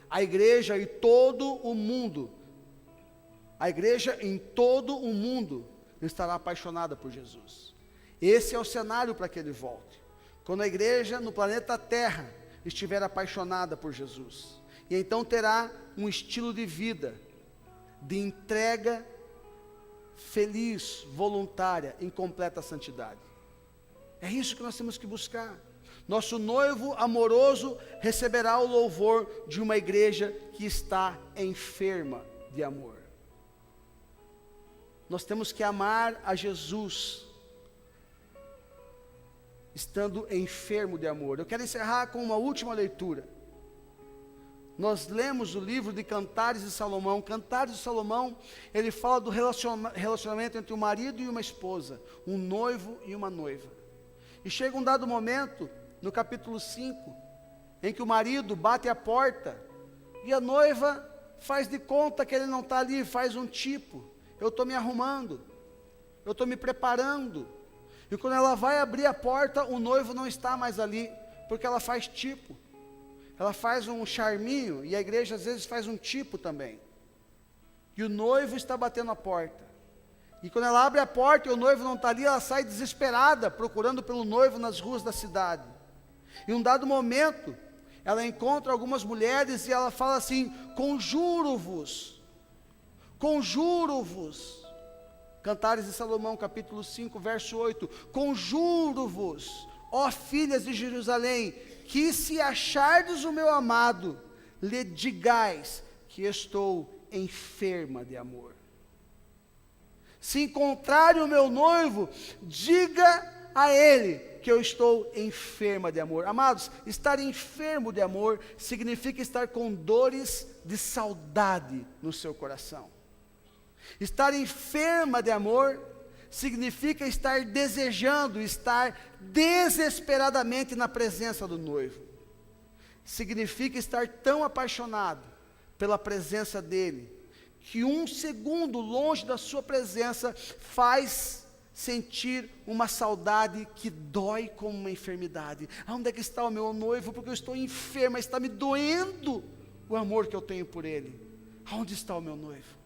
a igreja e todo o mundo, a igreja em todo o mundo estará apaixonada por Jesus. Esse é o cenário para que Ele volte. Quando a igreja no planeta Terra estiver apaixonada por Jesus, e então terá um estilo de vida, de entrega feliz, voluntária, em completa santidade. É isso que nós temos que buscar. Nosso noivo amoroso receberá o louvor de uma igreja que está enferma de amor. Nós temos que amar a Jesus, estando enfermo de amor. Eu quero encerrar com uma última leitura. Nós lemos o livro de Cantares de Salomão. Cantares de Salomão, ele fala do relacionamento entre um marido e uma esposa, um noivo e uma noiva. E chega um dado momento, no capítulo 5, em que o marido bate a porta, e a noiva faz de conta que ele não está ali, faz um tipo: eu estou me arrumando, eu estou me preparando. E quando ela vai abrir a porta, o noivo não está mais ali, porque ela faz tipo. Ela faz um charminho, e a igreja às vezes faz um tipo também. E o noivo está batendo a porta. E quando ela abre a porta e o noivo não está ali, ela sai desesperada, procurando pelo noivo nas ruas da cidade. Em um dado momento, ela encontra algumas mulheres e ela fala assim: conjuro-vos, conjuro-vos. Cantares de Salomão, capítulo 5, verso 8: conjuro-vos, ó filhas de Jerusalém, que se achardes o meu amado, lhe digais que estou enferma de amor. Se encontrarem o meu noivo, diga a ele que eu estou enferma de amor. Amados, estar enfermo de amor significa estar com dores de saudade no seu coração. Estar enferma de amor significa estar desejando, estar desesperadamente na presença do noivo. Significa estar tão apaixonado pela presença dele, que um segundo longe da sua presença faz sentir uma saudade que dói como uma enfermidade. Onde é que está o meu noivo? Porque eu estou enferma, está me doendo o amor que eu tenho por ele. Onde está o meu noivo?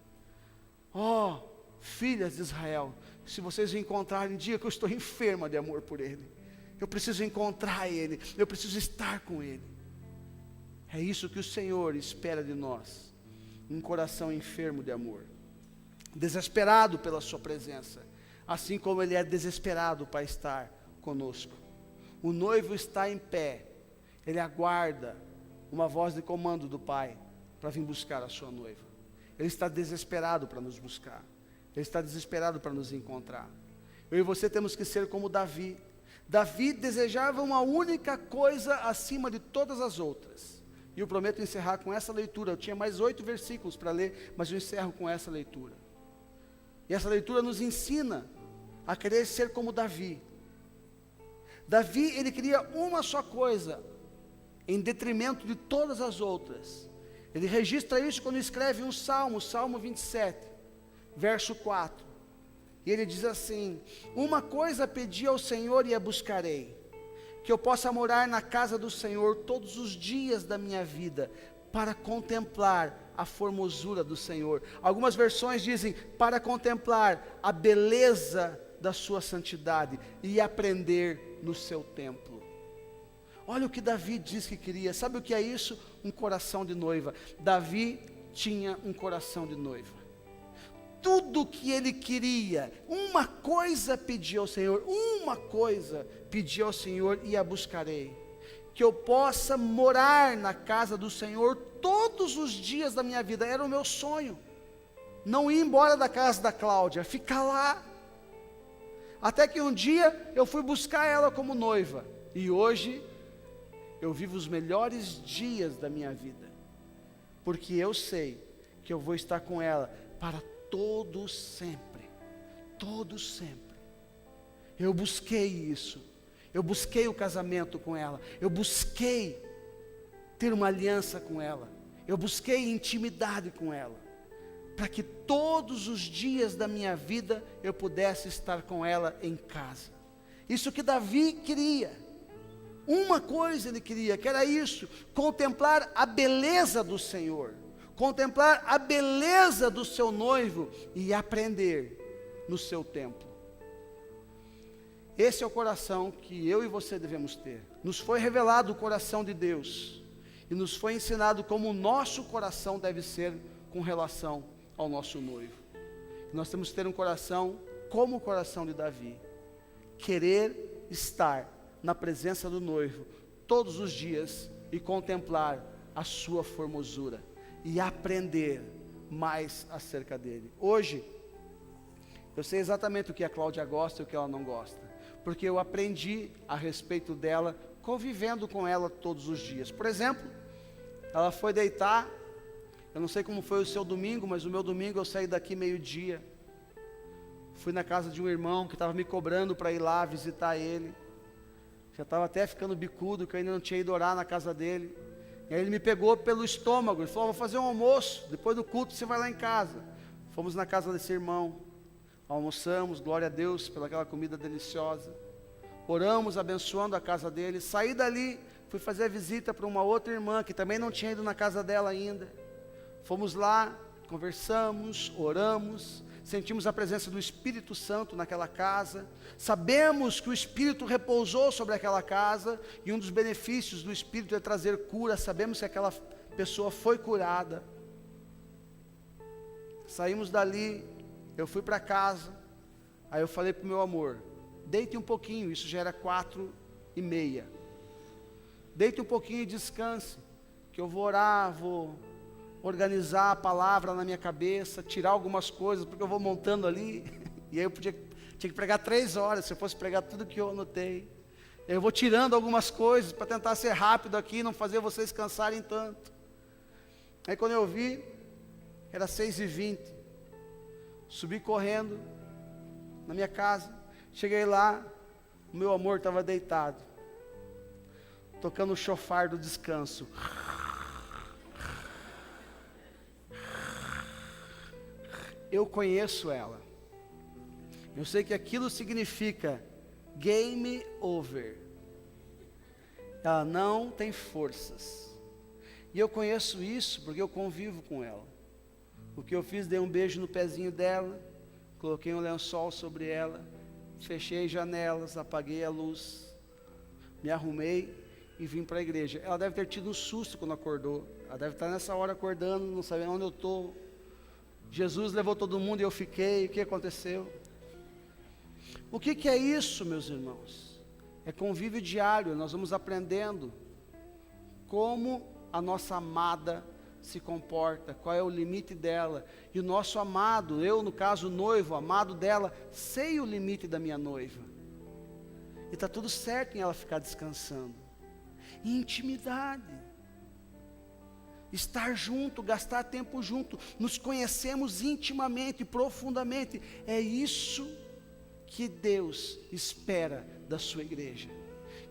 Oh, filhas de Israel, se vocês encontrarem, diga que eu estou enferma de amor por ele. Eu preciso encontrar ele, eu preciso estar com ele. É isso que o Senhor espera de nós. Um coração enfermo de amor, desesperado pela sua presença, assim como ele é desesperado para estar conosco. O noivo está em pé, ele aguarda uma voz de comando do Pai para vir buscar a sua noiva. Ele está desesperado para nos buscar, ele está desesperado para nos encontrar. Eu e você temos que ser como Davi. Davi desejava uma única coisa acima de todas as outras. E eu prometo encerrar com essa leitura. Eu tinha mais 8 versículos para ler, mas eu encerro com essa leitura. E essa leitura nos ensina a querer ser como Davi. Davi, ele queria uma só coisa, em detrimento de todas as outras. Ele registra isso quando escreve um salmo, Salmo 27, verso 4. E ele diz assim: uma coisa pedi ao Senhor e a buscarei, que eu possa morar na casa do Senhor todos os dias da minha vida, para contemplar a formosura do Senhor. Algumas versões dizem, para contemplar a beleza da sua santidade e aprender no seu templo. Olha o que Davi diz que queria. Sabe o que é isso? Um coração de noiva. Davi tinha um coração de noiva. Tudo o que ele queria, uma coisa pedia ao Senhor, uma coisa pedia ao Senhor e a buscarei, que eu possa morar na casa do Senhor todos os dias da minha vida. Era o meu sonho, não ir embora da casa da Cláudia, ficar lá, até que um dia eu fui buscar ela como noiva, e hoje eu vivo os melhores dias da minha vida, porque eu sei que eu vou estar com ela para todo sempre, todo sempre. Eu busquei isso, eu busquei o casamento com ela, eu busquei ter uma aliança com ela, eu busquei intimidade com ela, para que todos os dias da minha vida eu pudesse estar com ela em casa. Isso que Davi queria, uma coisa ele queria, que era isso, contemplar a beleza do Senhor, contemplar a beleza do seu noivo e aprender no seu templo. Esse é o coração que eu e você devemos ter. Nos foi revelado o coração de Deus e nos foi ensinado como o nosso coração deve ser com relação ao nosso noivo. Nós temos que ter um coração como o coração de Davi, querer estar na presença do noivo todos os dias e contemplar a sua formosura e aprender mais acerca dele. Hoje, eu sei exatamente o que a Cláudia gosta e o que ela não gosta, porque eu aprendi a respeito dela, convivendo com ela todos os dias. Por exemplo, ela foi deitar, eu não sei como foi o seu domingo, mas o meu domingo eu saí daqui meio-dia, fui na casa de um irmão que estava me cobrando para ir lá visitar ele, já estava até ficando bicudo, que eu ainda não tinha ido orar na casa dele, e aí ele me pegou pelo estômago, ele falou: vou fazer um almoço, depois do culto você vai lá em casa. Fomos na casa desse irmão, almoçamos, glória a Deus pelaquela comida deliciosa, oramos abençoando a casa dele, saí dali, fui fazer a visita para uma outra irmã, que também não tinha ido na casa dela ainda, fomos lá, conversamos, oramos, sentimos a presença do Espírito Santo naquela casa, sabemos que o Espírito repousou sobre aquela casa, e um dos benefícios do Espírito é trazer cura, sabemos que aquela pessoa foi curada. Saímos dali, eu fui para casa, aí eu falei para o meu amor: deite um pouquinho, isso já era 4:30, deite um pouquinho e descanse, que eu vou orar, vou organizar a palavra na minha cabeça, tirar algumas coisas, porque eu vou montando ali, e aí eu tinha que pregar 3 horas, se eu fosse pregar tudo que eu anotei, eu vou tirando algumas coisas, para tentar ser rápido aqui, não fazer vocês cansarem tanto. Aí quando eu vi, era 6:20, subi correndo na minha casa, cheguei lá, o meu amor estava deitado, tocando o chofar do descanso. Eu conheço ela, eu sei que aquilo significa game over, ela não tem forças, e eu conheço isso porque eu convivo com ela. O que eu fiz, dei um beijo no pezinho dela, coloquei um lençol sobre ela, fechei janelas, apaguei a luz, me arrumei e vim para a igreja. Ela deve ter tido um susto quando acordou, ela deve estar nessa hora acordando, não sabendo onde eu estou. Jesus levou todo mundo e eu fiquei, o que aconteceu? O que é isso, meus irmãos? É convívio diário, nós vamos aprendendo como a nossa amada se comporta, qual é o limite dela, e o nosso amado, eu no caso noivo, amado dela, sei o limite da minha noiva, e está tudo certo em ela ficar descansando. Intimidade, estar junto, gastar tempo junto, nos conhecemos intimamente, profundamente, é isso que Deus espera da sua igreja,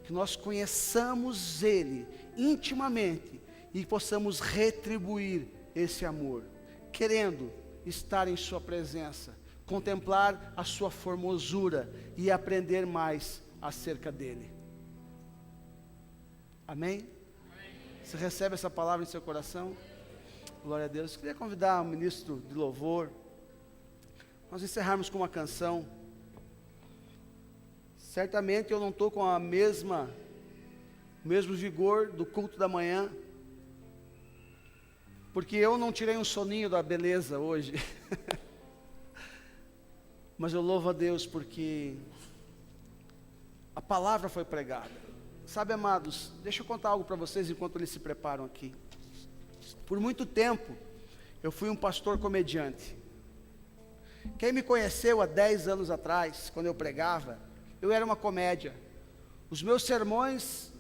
que nós conheçamos Ele intimamente, e possamos retribuir esse amor, querendo estar em sua presença, contemplar a sua formosura e aprender mais acerca dele. Amém? Você recebe essa palavra em seu coração? Glória a Deus. Eu queria convidar o ministro de louvor, nós encerrarmos com uma canção. Certamente eu não estou com o mesmo vigor do culto da manhã, porque eu não tirei um soninho da beleza hoje, mas eu louvo a Deus porque a palavra foi pregada. Sabe, amados, deixa eu contar algo para vocês enquanto eles se preparam aqui. Por muito tempo, eu fui um pastor comediante. Quem me conheceu há 10 anos atrás, quando eu pregava, eu era uma comédia. Os meus sermões,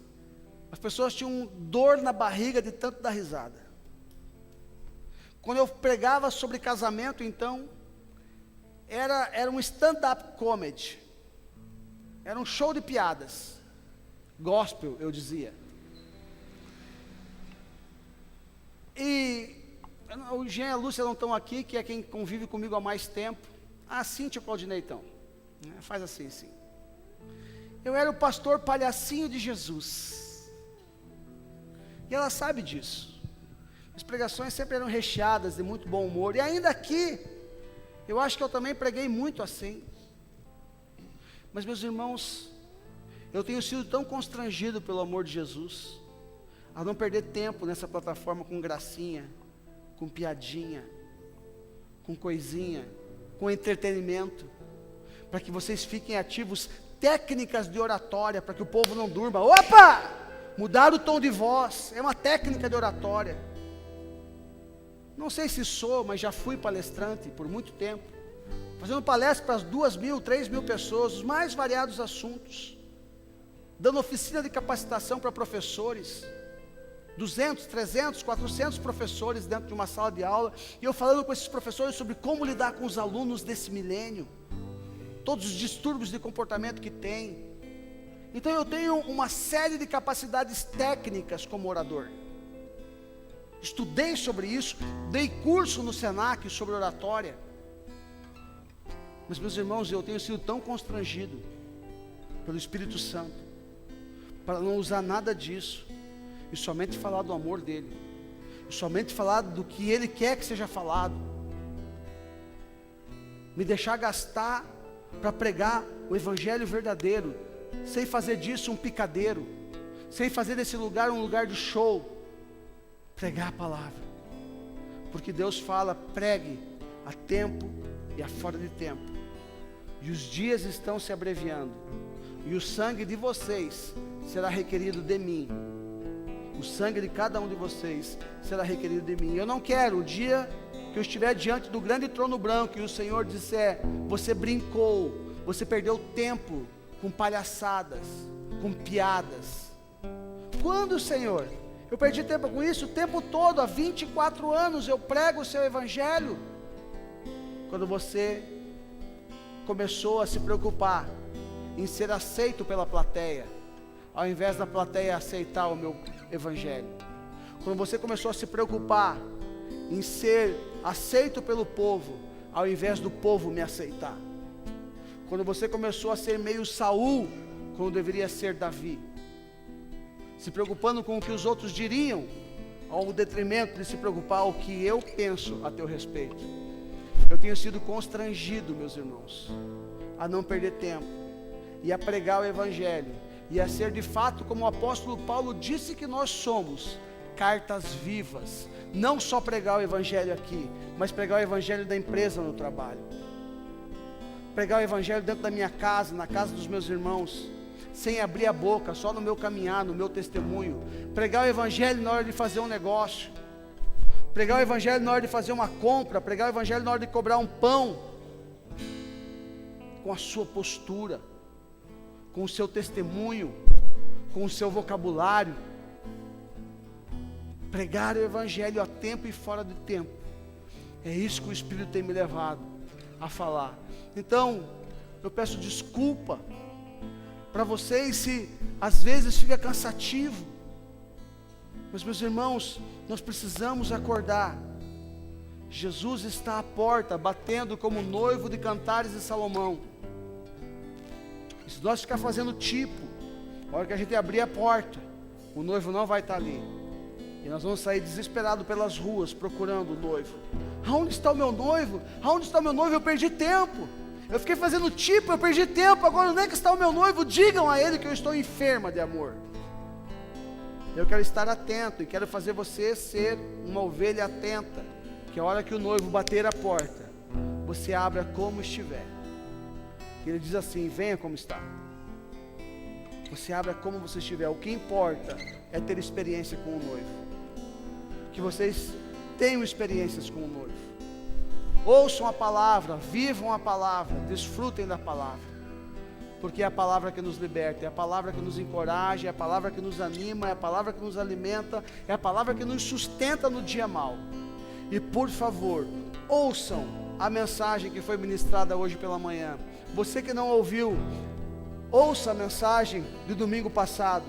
as pessoas tinham dor na barriga de tanto dar risada. Quando eu pregava sobre casamento, então, era um stand-up comedy, era um show de piadas, gospel, eu dizia. E o Jean e a Lúcia não estão aqui, que é quem convive comigo há mais tempo. Ah, Cíntia e o Claudinei estão, faz assim, sim. Eu era o pastor palhacinho de Jesus, e ela sabe disso. As pregações sempre eram recheadas de muito bom humor, e ainda aqui, eu acho que eu também preguei muito assim. Mas, meus irmãos, eu tenho sido tão constrangido pelo amor de Jesus, a não perder tempo nessa plataforma com gracinha, com piadinha, com coisinha. com entretenimento, para que vocês fiquem ativos, técnicas de oratória, para que o povo não durma. Opa! Mudar o tom de voz, é uma técnica de oratória. Não sei se sou, mas já fui palestrante por muito tempo, fazendo palestra para as 2.000, 3.000 pessoas, os mais variados assuntos, dando oficina de capacitação para professores, 200, 300, 400 professores dentro de uma sala de aula, e eu falando com esses professores sobre como lidar com os alunos desse milênio, todos os distúrbios de comportamento que tem. Então eu tenho uma série de capacidades técnicas como orador. Estudei sobre isso, dei curso no Senac sobre oratória. Mas, meus irmãos, eu tenho sido tão constrangido pelo Espírito Santo para não usar nada disso e somente falar do amor dele, e somente falar do que ele quer que seja falado, me deixar gastar para pregar o evangelho verdadeiro, sem fazer disso um picadeiro, sem fazer desse lugar um lugar de show. Pregar a palavra, porque Deus fala: pregue a tempo e a fora de tempo, e os dias estão se abreviando, e o sangue de vocês será requerido de mim, o sangue de cada um de vocês será requerido de mim. Eu não quero o dia que eu estiver diante do grande trono branco e o Senhor disser: você brincou, você perdeu tempo com palhaçadas, com piadas. Quando, Senhor? Eu perdi tempo com isso o tempo todo, há 24 anos eu prego o seu evangelho. Quando você começou a se preocupar em ser aceito pela plateia, ao invés da plateia aceitar o meu evangelho. Quando você começou a se preocupar em ser aceito pelo povo, ao invés do povo me aceitar. Quando você começou a ser meio Saul, quando deveria ser Davi, se preocupando com o que os outros diriam, ao detrimento de se preocupar o que eu penso a teu respeito. Eu tenho sido constrangido, meus irmãos, a não perder tempo, e a pregar o evangelho, e a ser de fato, como o apóstolo Paulo disse que nós somos, cartas vivas. Não só pregar o evangelho aqui, mas pregar o evangelho da empresa no trabalho, pregar o evangelho dentro da minha casa, na casa dos meus irmãos, sem abrir a boca, só no meu caminhar, no meu testemunho. Pregar o evangelho na hora de fazer um negócio, pregar o evangelho na hora de fazer uma compra, pregar o evangelho na hora de cobrar um pão, com a sua postura, com o seu testemunho, com o seu vocabulário. Pregar o evangelho a tempo e fora de tempo. É isso que o Espírito tem me levado a falar. Então, eu peço desculpa para vocês se às vezes fica cansativo, mas, meus irmãos, nós precisamos acordar. Jesus está à porta, batendo como noivo de Cantares de Salomão. E se nós ficar fazendo tipo, a hora que a gente abrir a porta, o noivo não vai estar ali, e nós vamos sair desesperados pelas ruas procurando o noivo. Aonde está o meu noivo? Aonde está o meu noivo? Eu perdi tempo. Eu fiquei fazendo tipo, eu perdi tempo. Agora onde é que está o meu noivo? Digam a ele que eu estou enferma de amor. Eu quero estar atento e quero fazer você ser uma ovelha atenta, que a hora que o noivo bater a porta, você abra como estiver. E ele diz assim: venha como está. Você abra como você estiver. O que importa é ter experiência com o noivo. Que vocês tenham experiências com o noivo. Ouçam a palavra, vivam a palavra, desfrutem da palavra, porque é a palavra que nos liberta, é a palavra que nos encoraja, é a palavra que nos anima, é a palavra que nos alimenta, é a palavra que nos sustenta no dia mau. E por favor, ouçam a mensagem que foi ministrada hoje pela manhã. Você que não ouviu, ouça a mensagem do domingo passado,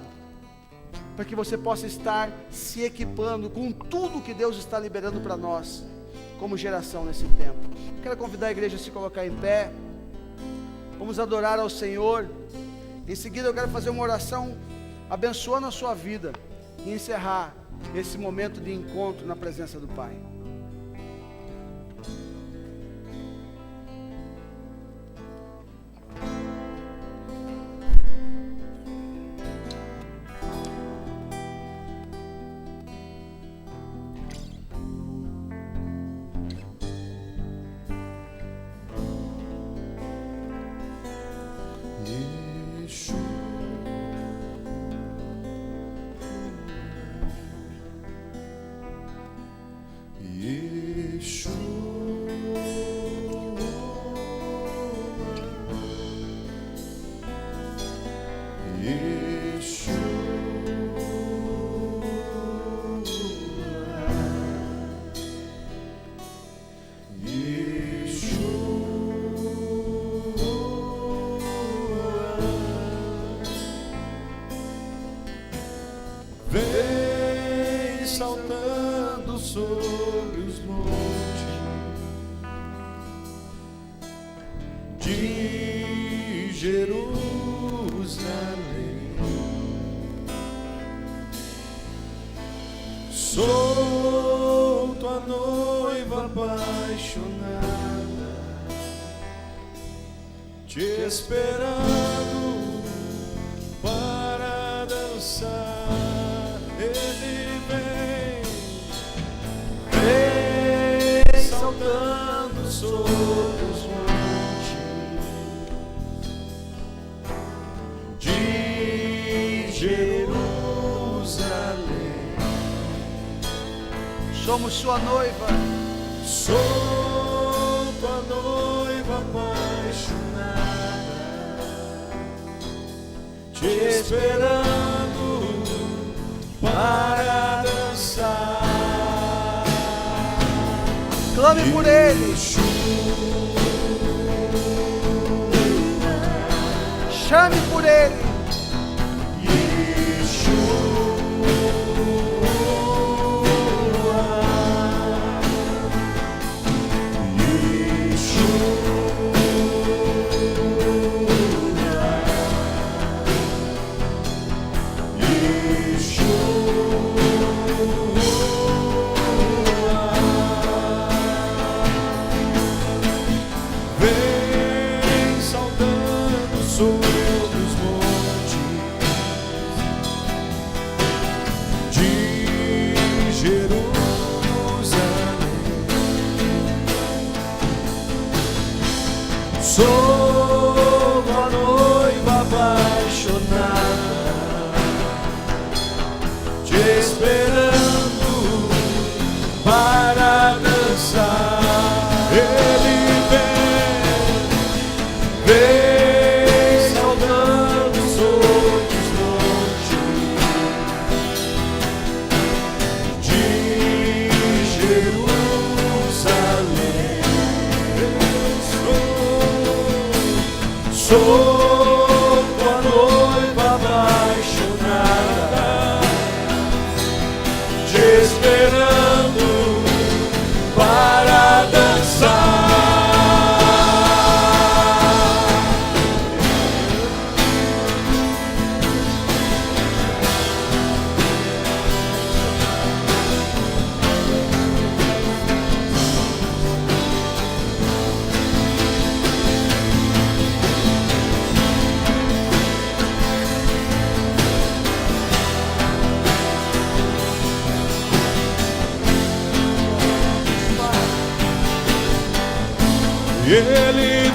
para que você possa estar se equipando com tudo que Deus está liberando para nós, como geração nesse tempo. Quero convidar a igreja a se colocar em pé. Vamos adorar ao Senhor. Em seguida eu quero fazer uma oração abençoando a sua vida e encerrar esse momento de encontro na presença do Pai. saltando sobre os montes de Jerusalém. Sou tua noiva apaixonada, te esperando para dançar. Ele vem saltando sobre os montes de Jerusalém. Somos sua noiva. Sou tua noiva apaixonada, te esperando para dançar. Clame por Ele. Chame por Ele. Vem saltando sobre os montes de Jerusalém. Sou a noiva apaixonada, te esperando para dançar. Ele vem saltando sobre os montes de Jerusalém. Sou tua noiva apaixonada, te esperando para dançar. E Ele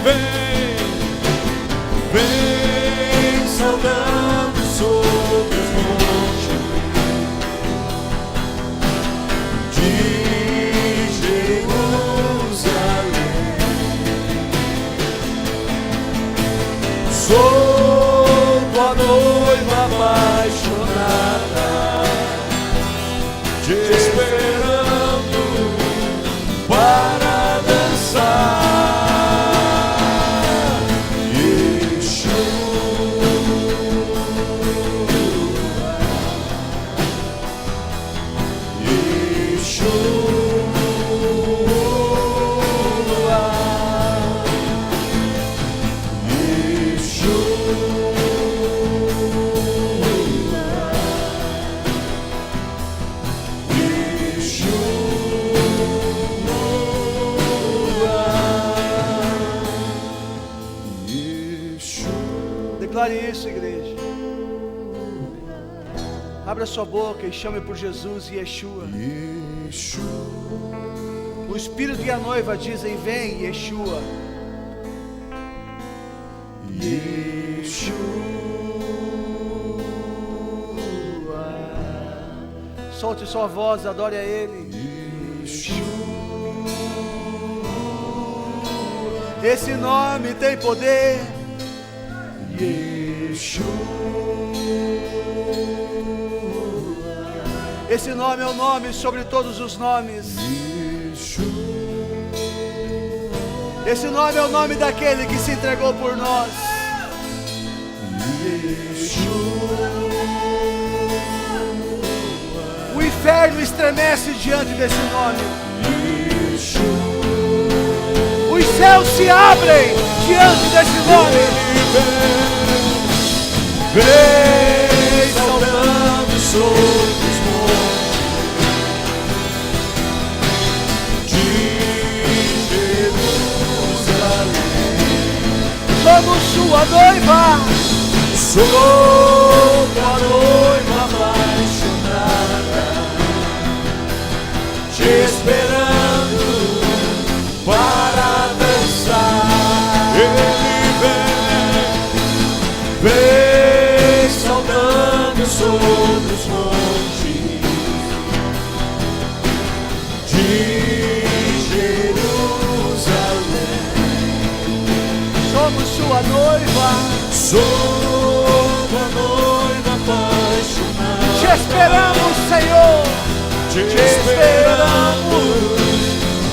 vem saltando sobre os montes de Jerusalém. Sou tua noiva apaixonada, te esperando para dançar. Declare isso, igreja. Abra sua boca e chame por Jesus e Yeshua. O Espírito e a noiva dizem: vem, Yeshua. Solte sua voz, adore a Ele. Esse nome tem poder. Esse nome é o nome sobre todos os nomes. Esse nome é o nome daquele que se entregou por nós. O inferno inferno estremece diante desse nome. Os céus se abrem diante desse nome. Vem saltando sobre os montes de Jerusalém. Somos sua noiva. Sou tua noiva apaixonada, te esperando para dançar. Ele vem saltando sobre os montes de Jerusalém. Somos sua noiva. Sou tua noiva apaixonada, Te esperamos, Senhor. te esperamos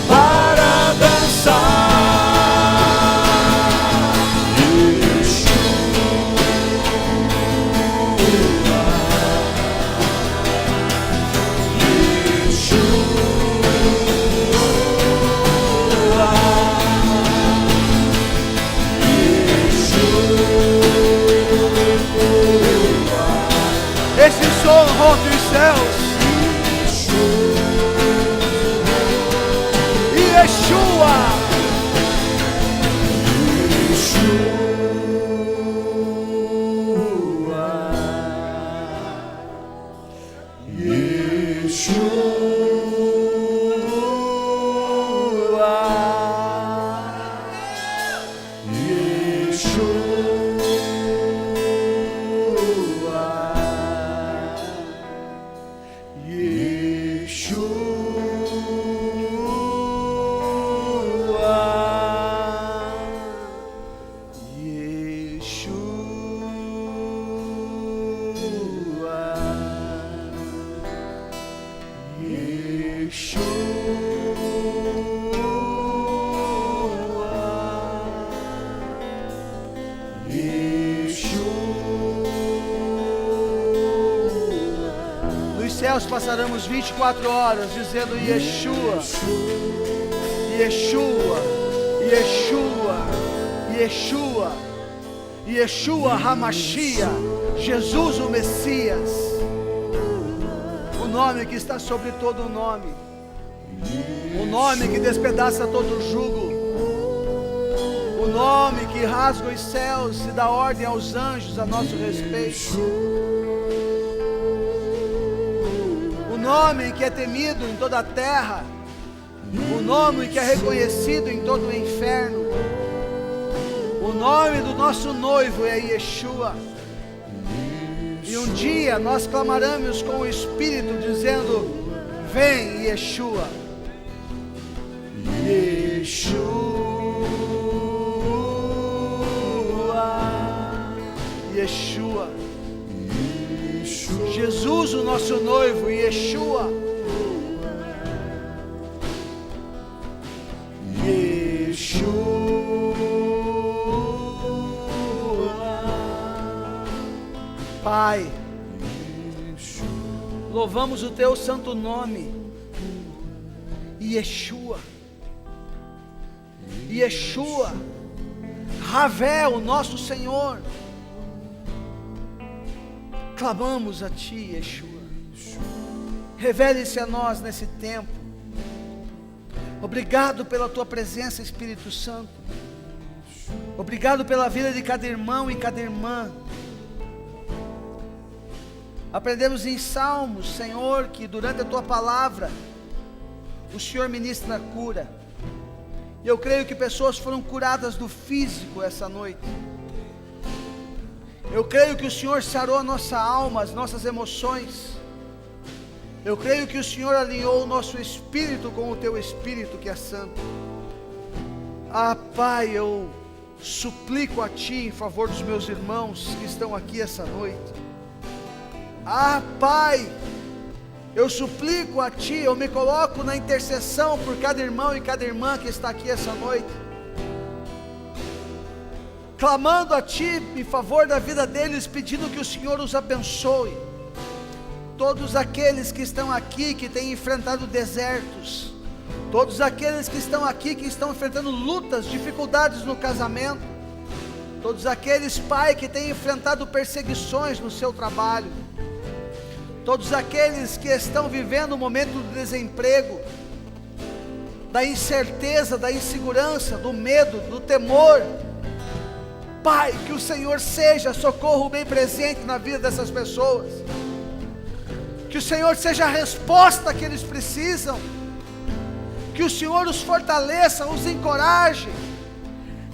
para dançar. Esse som rompe os céus. Yeshua. Nós passaremos 24 horas dizendo Yeshua, Yeshua, Yeshua, Yeshua, Yeshua HaMashiach, Jesus o Messias, o nome que está sobre todo o nome, o nome que despedaça todo o jugo, o nome que rasga os céus e dá ordem aos anjos a nosso respeito. O nome que é temido em toda a terra, o nome que é reconhecido em todo o inferno, o nome do nosso noivo é Yeshua. E um dia nós clamaremos com o Espírito dizendo: vem Yeshua, Yeshua, Yeshua. Jesus, o nosso noivo, Yeshua. Yeshua. Pai, louvamos o teu santo nome, Yeshua. Yeshua, Ravé, o nosso Senhor. Clamamos a Ti, Yeshua. Revele-se a nós nesse tempo. Obrigado pela Tua presença, Espírito Santo. Obrigado pela vida de cada irmão e cada irmã. Aprendemos em Salmos, Senhor, que durante a Tua palavra o Senhor ministra a cura. E eu creio que pessoas foram curadas do físico essa noite. Eu creio que o Senhor sarou a nossa alma, as nossas emoções. Eu creio que o Senhor alinhou o nosso espírito com o Teu Espírito que é santo. Ah, Pai, eu suplico a Ti em favor dos meus irmãos que estão aqui essa noite. Ah, Pai, eu suplico a Ti, eu me coloco na intercessão por cada irmão e cada irmã que está aqui essa noite, clamando a Ti em favor da vida deles, pedindo que o Senhor os abençoe, todos aqueles que estão aqui, que têm enfrentado desertos, todos aqueles que estão aqui, que estão enfrentando lutas, dificuldades no casamento, todos aqueles, Pai, que têm enfrentado perseguições no seu trabalho, todos aqueles que estão vivendo o momento do desemprego, da incerteza, da insegurança, do medo, do temor, Pai, que o Senhor seja socorro bem presente na vida dessas pessoas, que o Senhor seja a resposta que eles precisam, que o Senhor os fortaleça, os encoraje,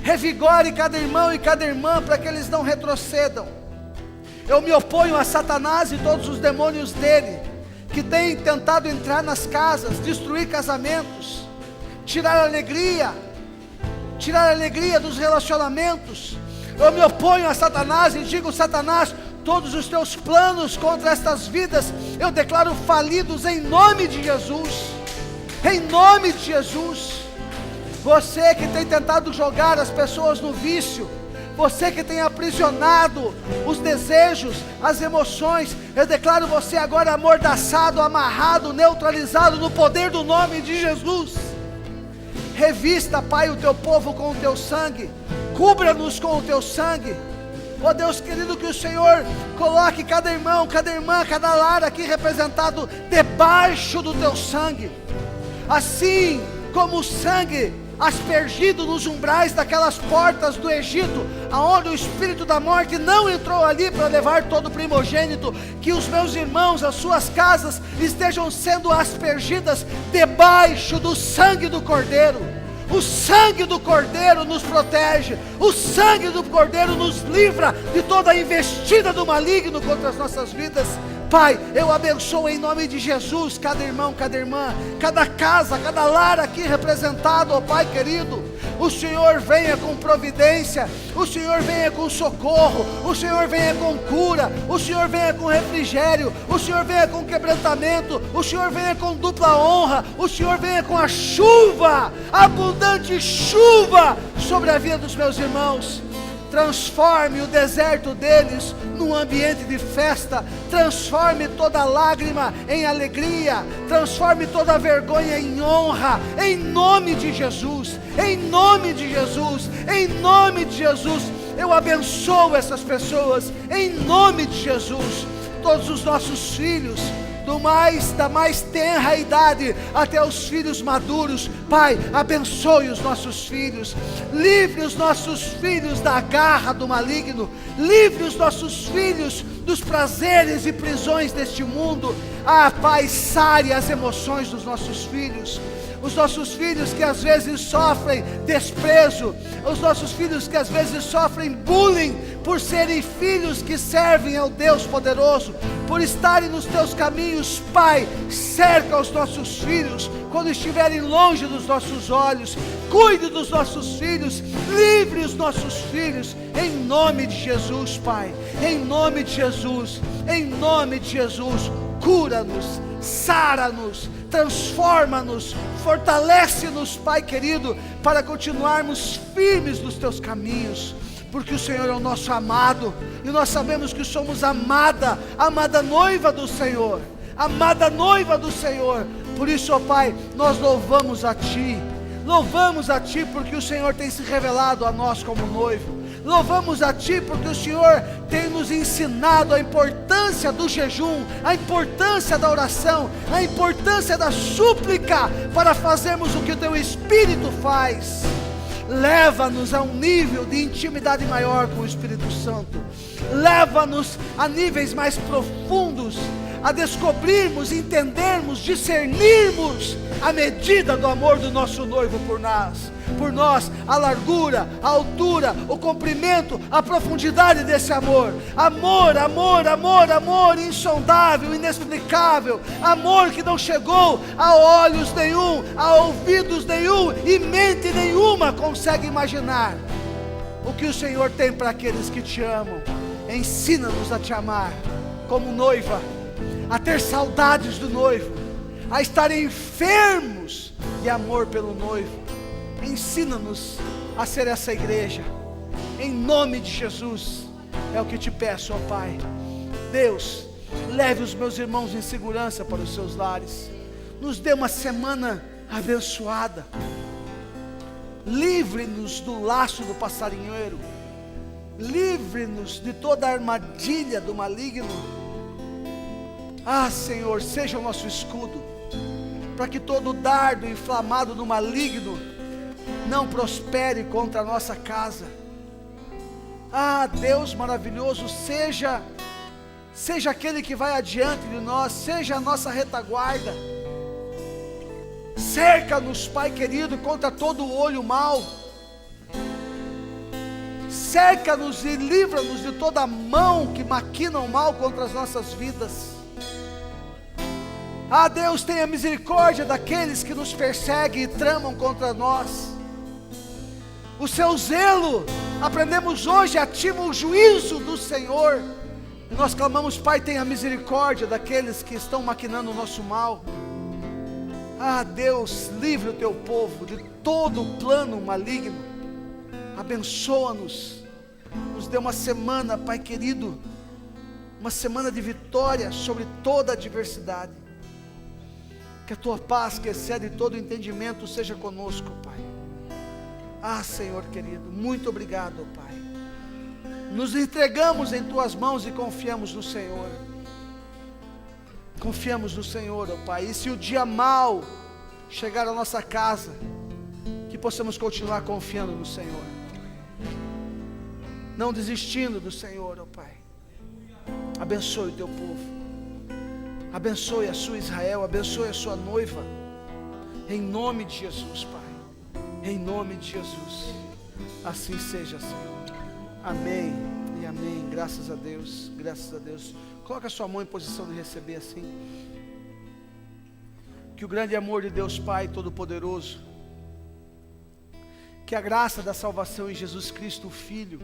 revigore cada irmão e cada irmã, para que eles não retrocedam. Eu me oponho a Satanás e todos os demônios dele, que têm tentado entrar nas casas, destruir casamentos, tirar a alegria dos relacionamentos. Eu me oponho a Satanás e digo: Satanás, todos os teus planos contra estas vidas, eu declaro falidos em nome de Jesus, em nome de Jesus. Você que tem tentado jogar as pessoas no vício, você que tem aprisionado os desejos, as emoções, eu declaro você agora amordaçado, amarrado, neutralizado no poder do nome de Jesus. Revista, Pai, o teu povo com o teu sangue, cubra-nos com o teu sangue. Ó Deus querido, que o Senhor coloque cada irmão, cada irmã, cada lar aqui representado debaixo do teu sangue, assim como o sangue aspergido nos umbrais daquelas portas do Egito, aonde o espírito da morte não entrou ali para levar todo o primogênito. Que os meus irmãos, as suas casas estejam sendo aspergidas debaixo do sangue do Cordeiro. O sangue do Cordeiro nos protege, o sangue do Cordeiro nos livra de toda a investida do maligno contra as nossas vidas. Pai, eu abençoo em nome de Jesus cada irmão, cada irmã, cada casa, cada lar aqui representado, ó Pai querido. O Senhor venha com providência, o Senhor venha com socorro, o Senhor venha com cura, o Senhor venha com refrigério, o Senhor venha com quebrantamento, o Senhor venha com dupla honra, o Senhor venha com a chuva, abundante chuva sobre a vida dos meus irmãos. Transforme o deserto deles num ambiente de festa, transforme toda lágrima em alegria, transforme toda vergonha em honra, em nome de Jesus, em nome de Jesus, em nome de Jesus. Eu abençoo essas pessoas, em nome de Jesus. Todos os nossos filhos, da mais tenra idade até os filhos maduros, Pai, abençoe os nossos filhos, livre os nossos filhos da garra do maligno, livre os nossos filhos dos prazeres e prisões deste mundo. Pai, sare as emoções dos nossos filhos. Os nossos filhos que às vezes sofrem desprezo, os nossos filhos que às vezes sofrem bullying, por serem filhos que servem ao Deus poderoso, por estarem nos teus caminhos. Pai, cerca os nossos filhos quando estiverem longe dos nossos olhos, cuide dos nossos filhos, livre os nossos filhos, em nome de Jesus, Pai, em nome de Jesus, em nome de Jesus. Cura-nos, sara-nos, transforma-nos, fortalece-nos, Pai querido, para continuarmos firmes nos teus caminhos, porque o Senhor é o nosso amado, e nós sabemos que somos amada noiva do Senhor, amada noiva do Senhor. Por isso, ó Pai, nós louvamos a Ti, porque o Senhor tem se revelado a nós como noivo. Louvamos a Ti porque o Senhor tem nos ensinado a importância do jejum, a importância da oração, a importância da súplica, para fazermos o que o Teu Espírito faz. Leva-nos a um nível de intimidade maior com o Espírito Santo, leva-nos a níveis mais profundos, a descobrirmos, entendermos, discernirmos a medida do amor do nosso noivo por nós, a largura, a altura, o comprimento, a profundidade desse amor, amor insondável, inexplicável, amor que não chegou a olhos nenhum, a ouvidos nenhum, e mente nenhuma consegue imaginar o que o Senhor tem para aqueles que Te amam. Ensina-nos a Te amar como noiva, a ter saudades do noivo, a estar enfermos de amor pelo noivo. Ensina-nos a ser essa igreja, em nome de Jesus, é o que Te peço, ó Pai. Deus, Leve os meus irmãos em segurança para os seus lares. Nos dê uma semana abençoada. Livre-nos do laço do passarinheiro. Livre-nos de toda a armadilha do maligno. Ah, Senhor, seja o nosso escudo, para que todo dardo inflamado do maligno não prospere contra a nossa casa. Ah, Deus maravilhoso, seja aquele que vai adiante de nós, seja a nossa retaguarda. Cerca-nos, Pai querido, contra todo o olho mau. Cerca-nos e livra-nos de toda mão que maquina o mal contra as nossas vidas. Ah, Deus, tenha misericórdia daqueles que nos perseguem e tramam contra nós. O seu zelo, aprendemos hoje, ativa o juízo do Senhor. E nós clamamos, Pai, tenha misericórdia daqueles que estão maquinando o nosso mal. Ah, Deus, livre o teu povo de todo o plano maligno. Abençoa-nos. Nos dê uma semana, Pai querido, uma semana de vitória sobre toda a adversidade. Que a tua paz, que excede todo entendimento, seja conosco, Pai. Ah, Senhor querido, muito obrigado, Pai. Nos entregamos em tuas mãos e confiamos no Senhor. Confiamos no Senhor, ó Pai. E se o dia mau chegar à nossa casa, que possamos continuar confiando no Senhor, não desistindo do Senhor, ó Pai. Abençoe o teu povo. Abençoe a sua Israel, abençoe a sua noiva, em nome de Jesus, Pai, em nome de Jesus, assim seja, Senhor, amém e amém, graças a Deus, coloca a sua mão em posição de receber assim, que o grande amor de Deus Pai Todo-Poderoso, que a graça da salvação em Jesus Cristo, o Filho,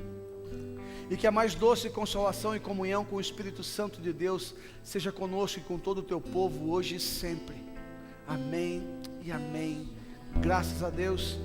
e que a mais doce consolação e comunhão com o Espírito Santo de Deus seja conosco e com todo o teu povo hoje e sempre. Amém e amém. Graças a Deus.